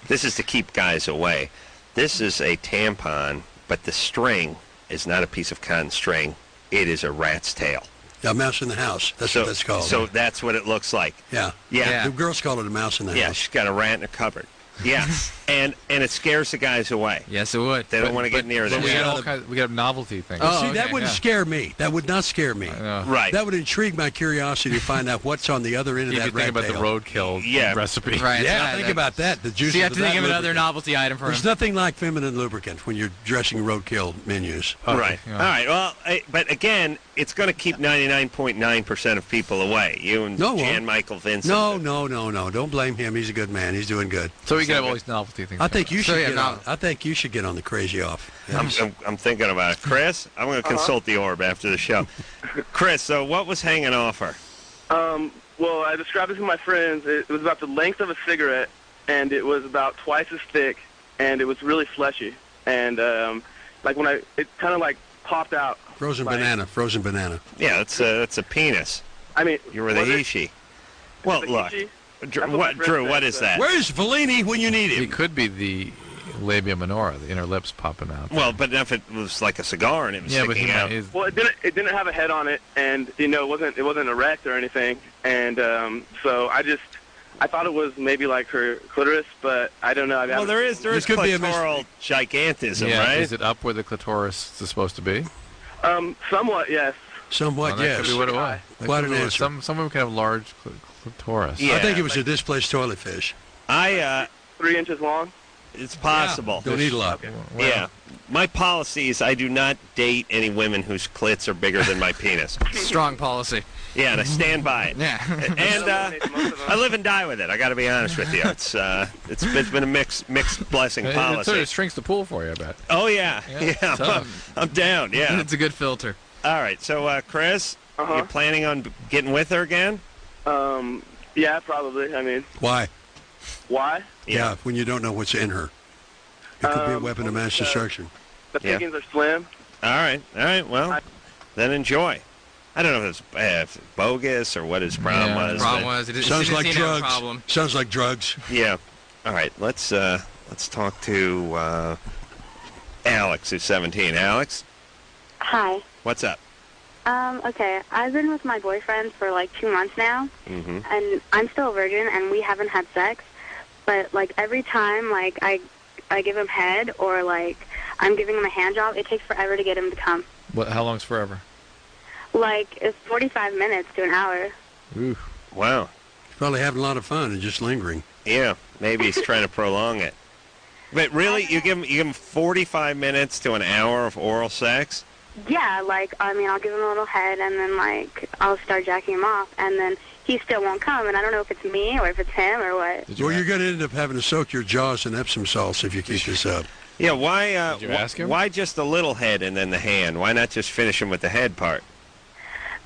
This is to keep guys away. This is a tampon, but the string is not a piece of cotton string. It is a rat's tail. Yeah, a mouse in the house. That's what that's called. So that's what it looks like. Yeah. Yeah. The girls call it a mouse in the Yeah, house. she's got a rat in her cupboard. Yeah, and it scares the guys away. Yes, it would. They don't want to get near But that. we got novelty things. See, that wouldn't scare me. That would not scare me. Right. That would intrigue my curiosity to find out what's on the other end of You that could think rat about the tail. roadkill recipe. Right. Yeah, think about that. The juice. So you have to think of another novelty item for There's him. nothing like feminine lubricant when you're dressing roadkill menus. Right. All right. Well, but again, it's going to keep 99.9% of people away. You and Jan Michael Vincent. No. Don't blame him. He's a good man. He's doing good. So we can have all these novelty things. I think you should get on. I think you should get on the crazy off. I'm thinking about it. Chris, I'm going to consult the orb after the show. Chris, so what was hanging off her? Well, I described it to my friends. It was about the length of a cigarette, and it was about twice as thick, and it was really fleshy. And like when it kind of like popped out. Frozen banana. Yeah, it's a penis. I mean, you were the Ishi. Well, look, Drew, what is that? Where's Fellini when you need him? It could be the labia minora, the inner lips popping out. Well, but if it was like a cigar and it was sticking out. Well, it didn't have a head on it, and it wasn't erect or anything, and so I thought it was maybe like her clitoris, but I don't know. Well, there is clitoral gigantism, right? Is it up where the clitoris is supposed to be? Somewhat, yes. Somewhat, That yes. could be what it was. Quite an answer. Some women can have large clitoris. I think it was a displaced toilet fish. 3 inches long. It's possible. Don't eat a lot. Yeah. My policy is I do not date any women whose clits are bigger than my penis. Strong policy. Yeah, and I stand by it. Yeah. And I live and die with it. I got to be honest with you. It's been a mixed blessing It policy. sort of shrinks the pool for you, I bet. Oh yeah. I'm down. Yeah. It's a good filter. All right. So Chris, you planning on getting with her again? Yeah, probably. I mean, Why? why? Yeah, when you don't know what's in her. It could be a weapon of mass destruction. The pickings are slim. All right. Well, then enjoy. I don't know if it's bogus or what his problem was. Sounds like drugs. Sounds like drugs. Yeah. All right. Let's talk to Alex, who's 17. Alex, Hi. what's up? Okay, I've been with my boyfriend for like 2 months now, Mm-hmm. and I'm still a virgin, and we haven't had sex. But like every time, like I give him head or like I'm giving him a hand job, it takes forever to get him to come. How long's forever? Like it's 45 minutes to an hour. Ooh. Wow. He's probably having a lot of fun and just lingering. Yeah. Maybe he's trying to prolong it. But really, you give him 45 minutes to an hour of oral sex? Yeah, like I mean, I'll give him a little head, and then like I'll start jacking him off, and then he still won't come, and I don't know if it's me or if it's him or what. Well, you're going to end up having to soak your jaws in Epsom salts if you keep this up. Yeah, why? Did you ask him? Why just a little head and then the hand? Why not just finish him with the head part?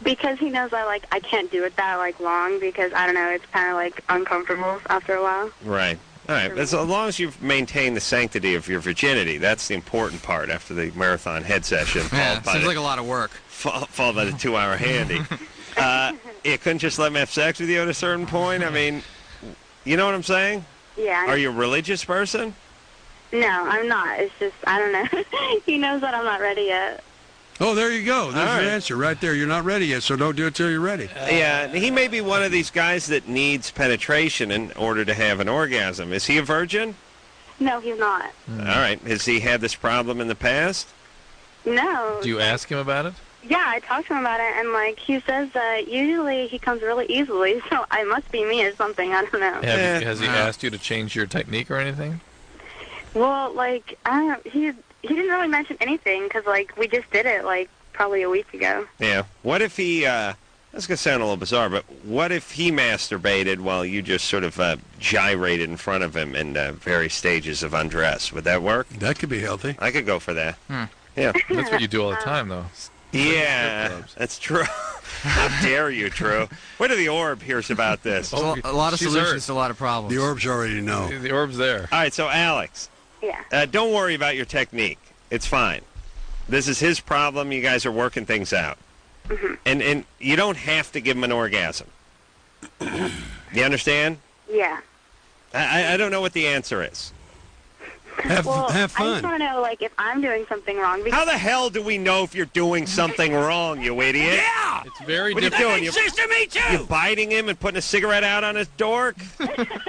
Because he knows I can't do it that like long because I don't know, it's kind of like uncomfortable after a while. Right. All right. As long as you've maintained the sanctity of your virginity, that's the important part after the marathon head session. Yeah, seems like a lot of work. Followed by the 2-hour handy. You couldn't just let him have sex with you at a certain point? I mean, you know what I'm saying? Yeah. Are you a religious person? No, I'm not. It's just, I don't know. He knows that I'm not ready yet. Oh, there you go. There's your answer right there. You're not ready yet, so don't do it till you're ready. Yeah, he may be one of these guys that needs penetration in order to have an orgasm. Is he a virgin? No, he's not. All right. Has he had this problem in the past? No. Do you ask him about it? Yeah, I talked to him about it, and like he says that usually he comes really easily, so I must be me or something. I don't know. Has he asked you to change your technique or anything? Well, like I don't know. He didn't really mention anything because like we just did it like probably a week ago. Yeah. What if he? That's gonna sound a little bizarre, but what if he masturbated while you just sort of gyrated in front of him in various stages of undress? Would that work? That could be healthy. I could go for that. Yeah. That's what you do all the time, though. Yeah, that's true. How dare you, Drew? Wait till the orb hears about this. A lot of solutions to a lot of problems. The orbs already know. The orb's there. All right, so Alex. Yeah. Don't worry about your technique. It's fine. This is his problem. You guys are working things out. Mm-hmm. And you don't have to give him an orgasm. You understand? Yeah. I don't know what the answer is. Have well, I fun. just want to know, like, if I'm doing something wrong. How the hell do we know if you're doing something wrong, you idiot? Yeah! It's very what difficult. Are you doing? to me, too! You biting him and putting a cigarette out on his dork?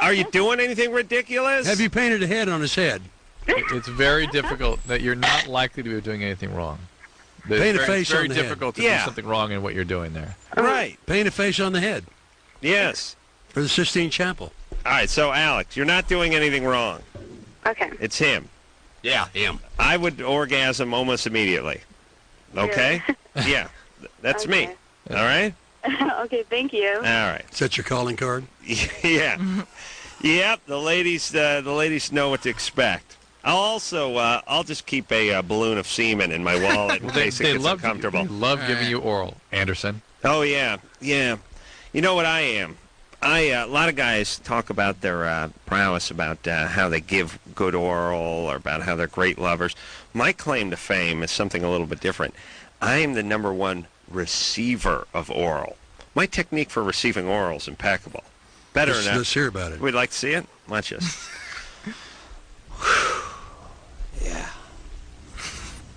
Are you doing anything ridiculous? Have you painted a head on his head? It's very difficult that you're not likely to be doing anything wrong. Paint a face It's very on the head. difficult to do something wrong in what you're doing there. Right. Paint a face on the head. Yes. For the Sistine Chapel. All right, so, Alex, you're not doing anything wrong. Okay. It's him. Yeah, him. I would orgasm almost immediately. Okay? Yeah. That's me. All right? Okay, thank you. All right. Is that your calling card? Yeah. Yep, the ladies know what to expect. I'll just keep a balloon of semen in my wallet in case it gets uncomfortable. They love giving you oral, Anderson. Oh, yeah. Yeah. You know what I am? A lot of guys talk about their prowess, about how they give good oral, or about how they're great lovers. My claim to fame is something a little bit different. I am the #1 receiver of oral. My technique for receiving oral is impeccable. Better than that. Let's hear about it. We'd like to see it? Watch this. Yeah.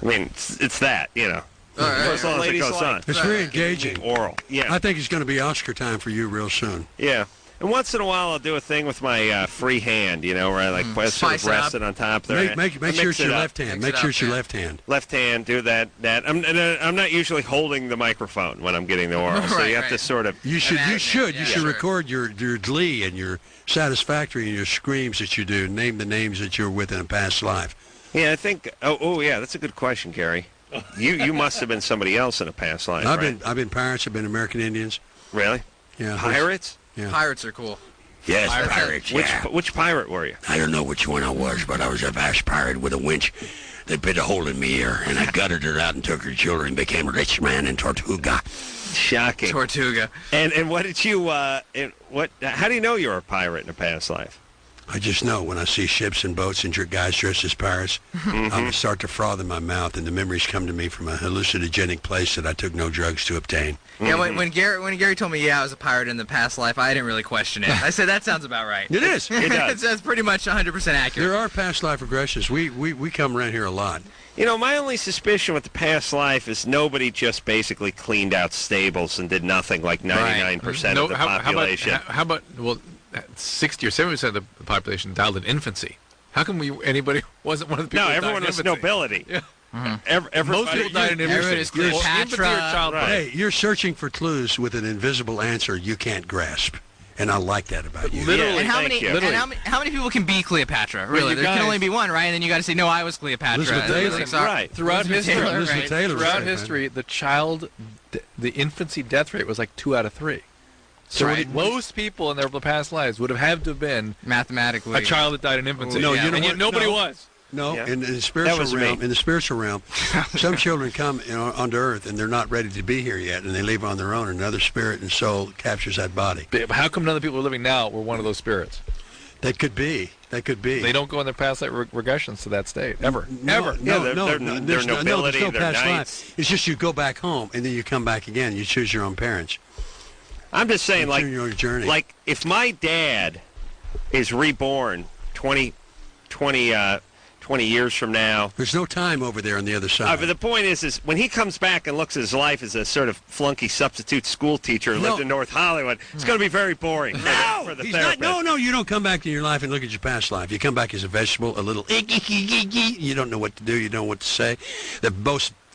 I mean, it's that, you know. All right. As long as it goes on. It's very engaging. Oral. Yeah. I think it's going to be Oscar time for you real soon. Yeah. And once in a while, I'll do a thing with my free hand, you know, where I like sort of rest it on top there. Make sure it's your left hand. Make sure it's your left hand. Left hand, do that. I'm not usually holding the microphone when I'm getting the oral, so you have to sort of. You should record your glee and your satisfactory and your screams that you do. Name the names that you were with in a past life. Yeah, I think. Oh, yeah, that's a good question, Gary. You must have been somebody else in a past life. I've been pirates. I've been American Indians. Really? Yeah. Pirates? Yeah. Pirates are cool. Yes, pirates. Yeah. Which pirate were you? I don't know which one I was, but I was a vast pirate with a winch that bit a hole in me ear, and I gutted her out and took her children and became a rich man in Tortuga. Shocking. Tortuga. And what did you? How do you know you were a pirate in a past life? I just know when I see ships and boats and guys dressed as pirates, I'm going to start to froth in my mouth, and the memories come to me from a hallucinogenic place that I took no drugs to obtain. Yeah, when Gary told me, I was a pirate in the past life, I didn't really question it. I said, that sounds about right. It is. It does. That's pretty much 100% accurate. There are past life regressions. We come around here a lot. You know, my only suspicion with the past life is nobody just basically cleaned out stables and did nothing like 99% of the population. How about 60 or 70% of the population died in infancy? How come anybody wasn't one of the people? No, that everyone died in was infancy? nobility. Yeah. Most people died in infancy. Hey, you're searching for clues with an invisible answer you can't grasp, and I like that about you. Literally, and how many people can be Cleopatra? Really, there can only be one, right? And then you got to say, no, I was Cleopatra. Elizabeth Taylor. Right. Throughout Taylor, history, the infancy death rate was like 2 out of 3. So most people in their past lives would have had to have been mathematically a child that died in infancy. No, and yet nobody was. No, Yeah. in the spiritual realm, some children come onto Earth and they're not ready to be here yet, and they leave on their own. Another spirit and soul captures that body. But how come none of the people who are living now were one of those spirits? That could be. They don't go in their past life regressions to that state ever. No, they're nobility, no they're past knights. life. It's just you go back home and then you come back again. You choose your own parents. I'm just saying, your journey. like if my dad is reborn 20 years from now. There's no time over there on the other side. But the point is when he comes back and looks at his life as a sort of flunky substitute school teacher who lived in North Hollywood, it's going to be very boring for the therapist. No, you don't come back in your life and look at your past life. You come back as a vegetable, a little you don't know what to do, you don't know what to say.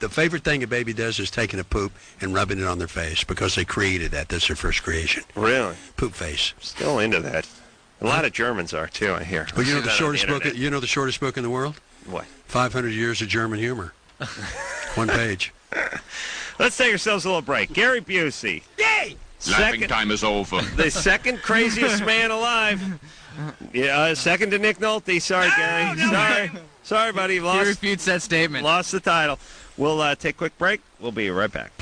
The favorite thing a baby does is taking a poop and rubbing it on their face because they created that. That's their first creation. Really? Poop face. Still into that. A lot of Germans are too, I hear. Well, you know the shortest book. You know the shortest book in the world? What? 500 Years of German Humor. One page. Let's take ourselves a little break. Gary Busey. Yay! Laughing time is over. The second craziest man alive. Yeah, second to Nick Nolte. Sorry, Gary. Sorry, buddy. He refutes that statement. Lost the title. We'll take a quick break. We'll be right back.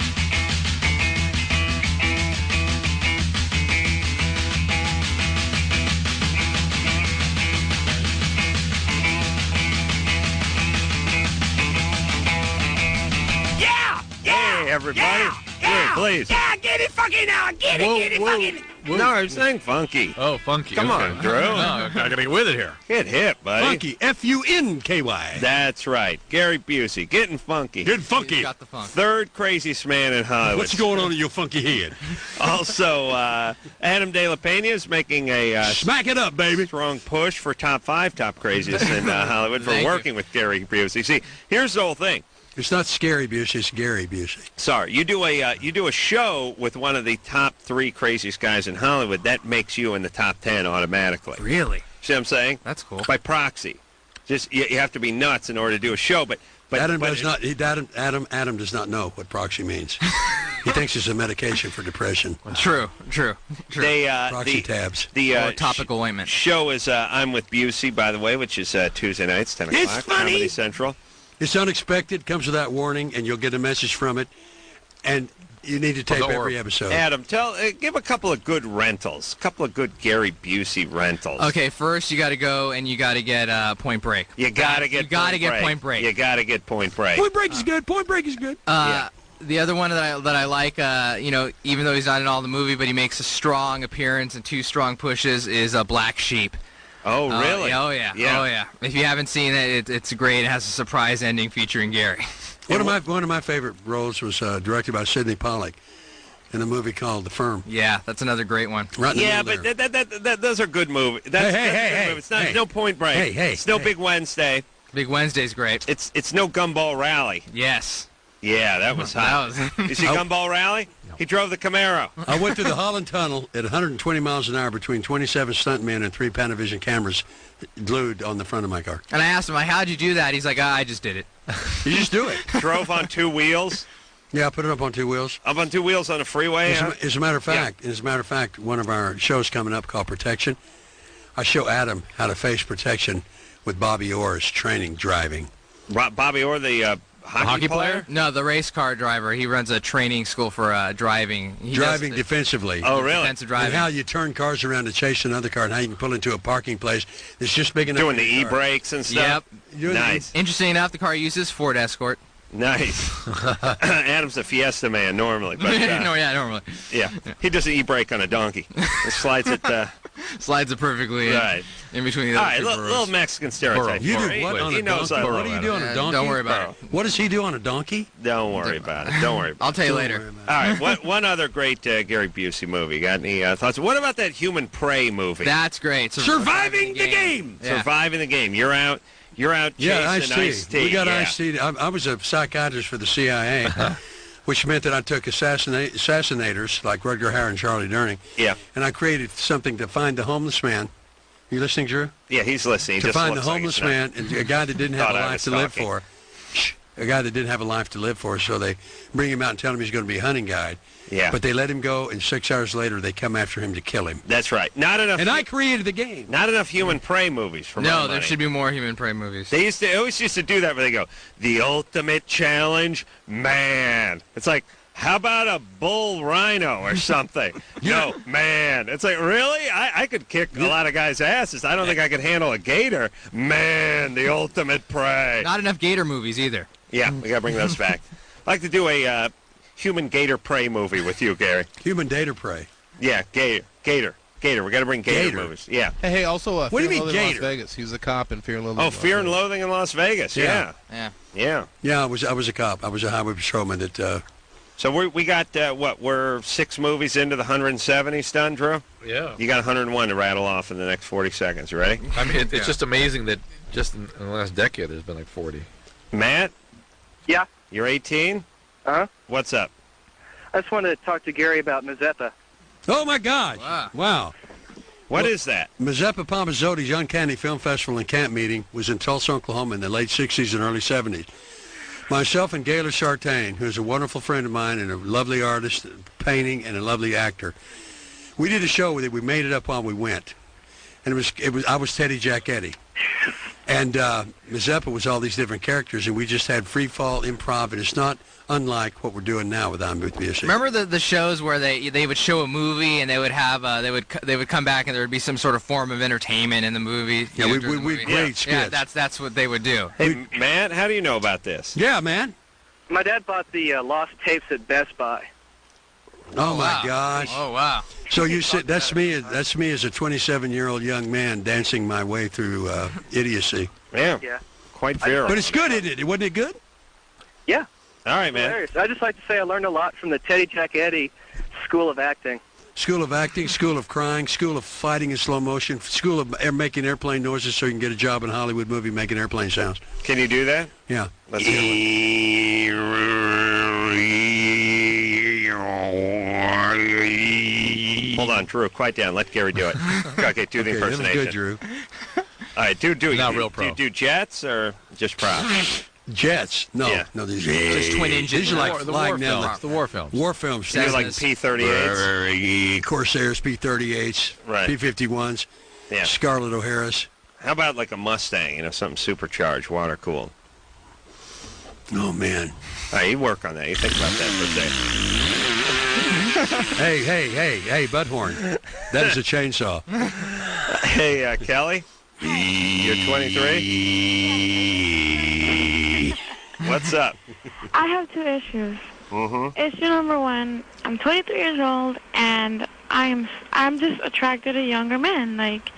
Hey, everybody. We're Please. Yeah, get it funky now. Get it funky. No, I'm saying funky. Oh, funky. Come okay. on, Drew. No, I gotta get with it here. Get hip, buddy. Funky, F-U-N-K-Y. That's right. Gary Busey, getting funky. Getting funky. He's got the funk. Third craziest man in Hollywood. What's going on in your funky head? Also, Adam De La Pena is making a smack it up, baby. Strong push for top 5 top craziest in Hollywood for working with Gary Busey. See, here's the whole thing. It's not Scary Busey, it's Gary Busey. Sorry, you do a show with one of the top 3 craziest guys in Hollywood. That makes you in the top 10 automatically. Really? See what I'm saying? That's cool. By proxy, just you have to be nuts in order to do a show. But Adam does not. Adam does not know what proxy means. He thinks it's a medication for depression. True. Proxy tabs. Or topical ointment. Show is I'm with Busey, by the way, which is Tuesday nights, 10 o'clock. It's funny. Comedy Central. It's unexpected, comes without warning, and you'll get a message from it. And you need to tape every episode. Adam, give a couple of good rentals, a couple of good Gary Busey rentals. Okay, first you got to go and you got to get Point Break. You got to get Point Break. You got to get Point Break. Point Break is good. Point Break is good. The other one that I like, even though he's not in all the movie, but he makes a strong appearance and 2 strong pushes, is Black Sheep. Oh, really? Oh, yeah. If you haven't seen it, it's great. It has a surprise ending featuring Gary. One of my favorite roles was directed by Sidney Pollack in a movie called The Firm. Yeah, that's another great one. Right in the but middle those are good movies. Hey, it's not no Point Break. It's no Big Wednesday. Big Wednesday's great. It's no Gumball Rally. Yes. Yeah, that was hot. You see Gumball Rally? He drove the Camaro. I went through the Holland Tunnel at 120 miles an hour between 27 stuntmen and 3 Panavision cameras glued on the front of my car. And I asked him, how'd you do that? He's like, I just did it. You just do it. Drove on 2 wheels? Yeah, I put it up on 2 wheels. Up on 2 wheels on a freeway? As a matter of fact, one of our shows coming up called Protection, I show Adam how to face protection with Bobby Orr's training driving. Bobby Orr, the hockey player? No, the race car driver. He runs a training school for driving. Driving defensively. Oh, really? Defensive driving. And how you turn cars around to chase another car, and how you can pull into a parking place that's just big enough. Doing the e-brakes and stuff? Yep. Nice. Interesting enough, the car he uses Ford Escort. Nice. Adam's a Fiesta man normally. But, normally. Yeah. He does an e-brake on a donkey. It slides it... Slides it perfectly in between the other two burros. Little Mexican stereotype. You do what on a donkey? What do you do on a donkey? Don't worry about it. What does he do on a donkey? Don't worry about it. Don't worry about it. I'll tell you later. All right, one other great Gary Busey movie. Got any thoughts? What about that Human Prey movie? That's great. Surviving the game. Yeah. Surviving the game. You're out chasing Ice-T. We got Ice-T. I was a psychiatrist for the CIA. Which meant that I took assassinators like Rutger Hauer and Charlie Durning. Yeah. And I created something to find the homeless man. You listening, Drew? Yeah, he's listening. To find the homeless man and a guy that didn't have a life to live for. A guy that didn't have a life to live for, so they bring him out and tell him he's going to be a hunting guide. Yeah. But they let him go, and 6 hours later, they come after him to kill him. That's right. Not enough. And I created the game. Not enough Human Prey movies for my money. There should be more Human Prey movies. They always used to do that where they go, the ultimate challenge, man. It's like, how about a bull rhino or something? No, man. It's like, really? I could kick a lot of guys' asses. I don't think I could handle a gator. Man, the ultimate prey. Not enough gator movies either. Yeah, we got to bring those back. I'd like to do a human gator prey movie with you, Gary. Human data prey. Yeah, gator. We got to bring gator movies. Yeah. Hey, also, what do you mean, Gator? Gator? Las Vegas. He was a cop in Fear and Loathing. Oh, Fear and Loathing in Las Vegas. Yeah. Yeah, I was a cop. I was a highway patrolman that... So we got, we're 6 movies into the 170s done, Drew? Yeah. You got 101 to rattle off in the next 40 seconds. You ready? I mean, it's just amazing that just in the last decade there's been like 40. Matt? Yeah? You're 18? Uh-huh. What's up? I just wanted to talk to Gary about Mazeppa. Oh, my gosh. Wow. What is that? Mazeppa Palmazzotti's Uncanny Film Festival and Camp Meeting was in Tulsa, Oklahoma in the late 60s and early 70s. Myself and Gaylor Sartain, who's a wonderful friend of mine and a lovely artist, painting, and a lovely actor, we did a show with it. We made it up while we went. And I was Teddy Jack Eddy. And Mazeppa was all these different characters, and we just had free fall improv, and it's not unlike what we're doing now with I'm with Busey. Remember the shows where they would show a movie and they would have they would come back and there would be some sort of form of entertainment in the movie. Yeah, we great skits. Yeah, that's what they would do. Hey, Matt, how do you know about this? Yeah, man. My dad bought the lost tapes at Best Buy. Oh my gosh. Oh, wow. So you said that's me as a 27-year-old young man dancing my way through idiocy. Yeah. Yeah. Quite virile. But it's good, isn't it? Wasn't it good? Yeah. All right, man. Hilarious. I just like to say I learned a lot from the Teddy Jack Eddy School of Acting. School of acting, school of crying, school of fighting in slow motion, school of making airplane noises so you can get a job in a Hollywood movie making airplane sounds. Can you do that? Yeah. Let's hear one. Hold on, Drew. Quiet down. Let Gary do it. Okay, do the Okay, that was impersonation. good, Drew. All right, do it. Not real pro. Do you do jets or just props? Jets? No, Yeah. no. These Just twin engine. These are like the flying war down films. The war films. War films. These are like P-38s. Corsairs, P-38s, Right. P-51s, Yeah. Scarlett O'Hara's. How about like a Mustang? Something supercharged, water cooled. Oh man. All right, you work on that. You think about that for a second. Hey, Butthorn. That is a chainsaw. Hey, Kelly. You're 23? What's up? I have two issues. Mm-hmm. Issue number one, I'm 23 years old, and I'm just attracted to younger men, like,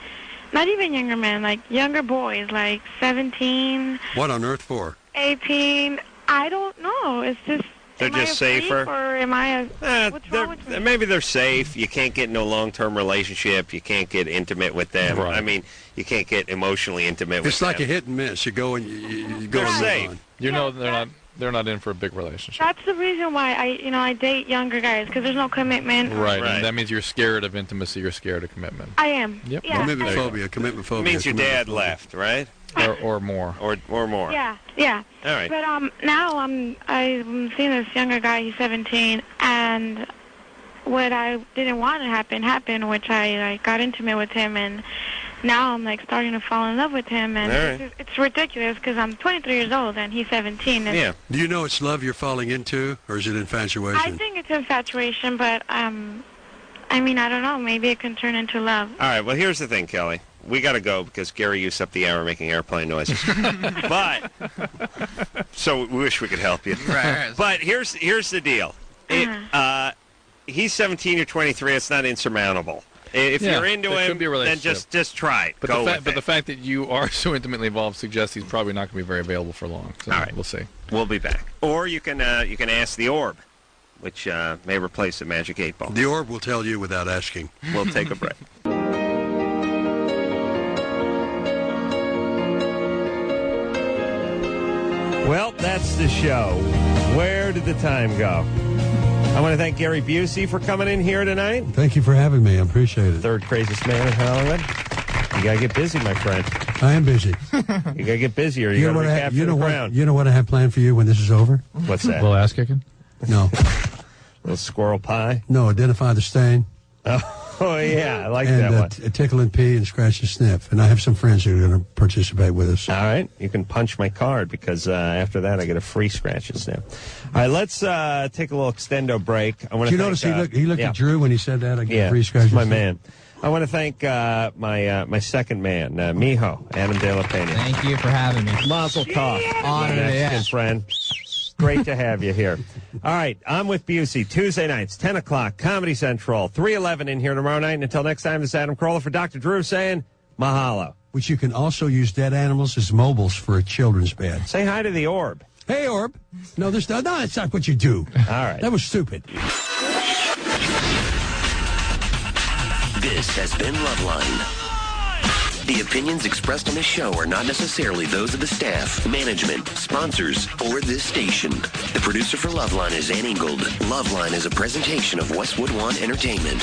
not even younger men, like younger boys, like 17, What on earth for? 18. I don't know. It's just, They're am I just a freak, safer. or am I what's wrong with me? Maybe they're safe. You can't get into a long-term relationship. You can't get intimate with them. Right. I mean, you can't get emotionally intimate with It's them. like a hit and miss. You go and you go They're and move safe. on. You know they're not in for a big relationship. That's the reason why I date younger guys, because there's no commitment. Right. And that means you're scared of intimacy. You're scared of commitment. I am. Yep. Yeah. Commitment phobia. Commitment It phobia. means your commitment dad phobia. left, right? Or more. Or more. Yeah. Yeah. All right. But now I'm seeing this younger guy. He's 17, and what I didn't want to happen happened, which I got intimate with him, and now I'm like starting to fall in love with him, and All right. it's ridiculous because I'm 23 years old and he's 17. And Yeah. Do you know it's love you're falling into, or is it infatuation? I think it's infatuation, but I mean, I don't know. Maybe it can turn into love. All right. Well, here's the thing, Kelly. We got to go because Gary used up the hour making airplane noises. But so we wish we could help you. Right. But here's the deal. He's 17 or 23. It's not insurmountable. If Yeah, you're into there him, could be a then relationship. just try it. But Go the with but it. the fact that you are so intimately involved suggests he's probably not going to be very available for long. So All right. We'll see. We'll be back. Or you can ask the orb, which may replace the magic 8-ball. The orb will tell you without asking. We'll take a break. Well, that's the show. Where did the time go? I want to thank Gary Busey for coming in here tonight. Thank you for having me. I appreciate it. Third craziest man in Hollywood. You got to get busy, my friend. I am busy. You got to get busy or you got to what I, recapture you know the what? crown. You know what I have planned for you when this is over? What's that? Little ass kicking? No. Little squirrel pie? No, identify the stain. Oh, yeah. I like and, that one. tickle and pee and scratch and sniff. And I have some friends who are going to participate with us. All right. You can punch my card because after that I get a free scratch and sniff. All right, let's take a little extendo break. I want Did to you thank, notice he looked yeah. at Drew when he said that? I get Yeah, free scratch he's and my sniff. man. I want to thank my second man, Mijo, Adam De La Pena. Thank you for having me. Mazel tov. Honored, my Mexican yeah. friend. Great to have you here. All right, I'm with Busey. Tuesday nights, 10 o'clock, Comedy Central, 3:11 in here tomorrow night. And until next time, this is Adam Carolla for Dr. Drew saying mahalo. Which you can also use dead animals as mobiles for a children's bed. Say hi to the orb. Hey, orb. No, that's not what you do. All right. That was stupid. This has been Loveline. The opinions expressed on this show are not necessarily those of the staff, management, sponsors, or this station. The producer for Loveline is Ann Ingold. Loveline is a presentation of Westwood One Entertainment.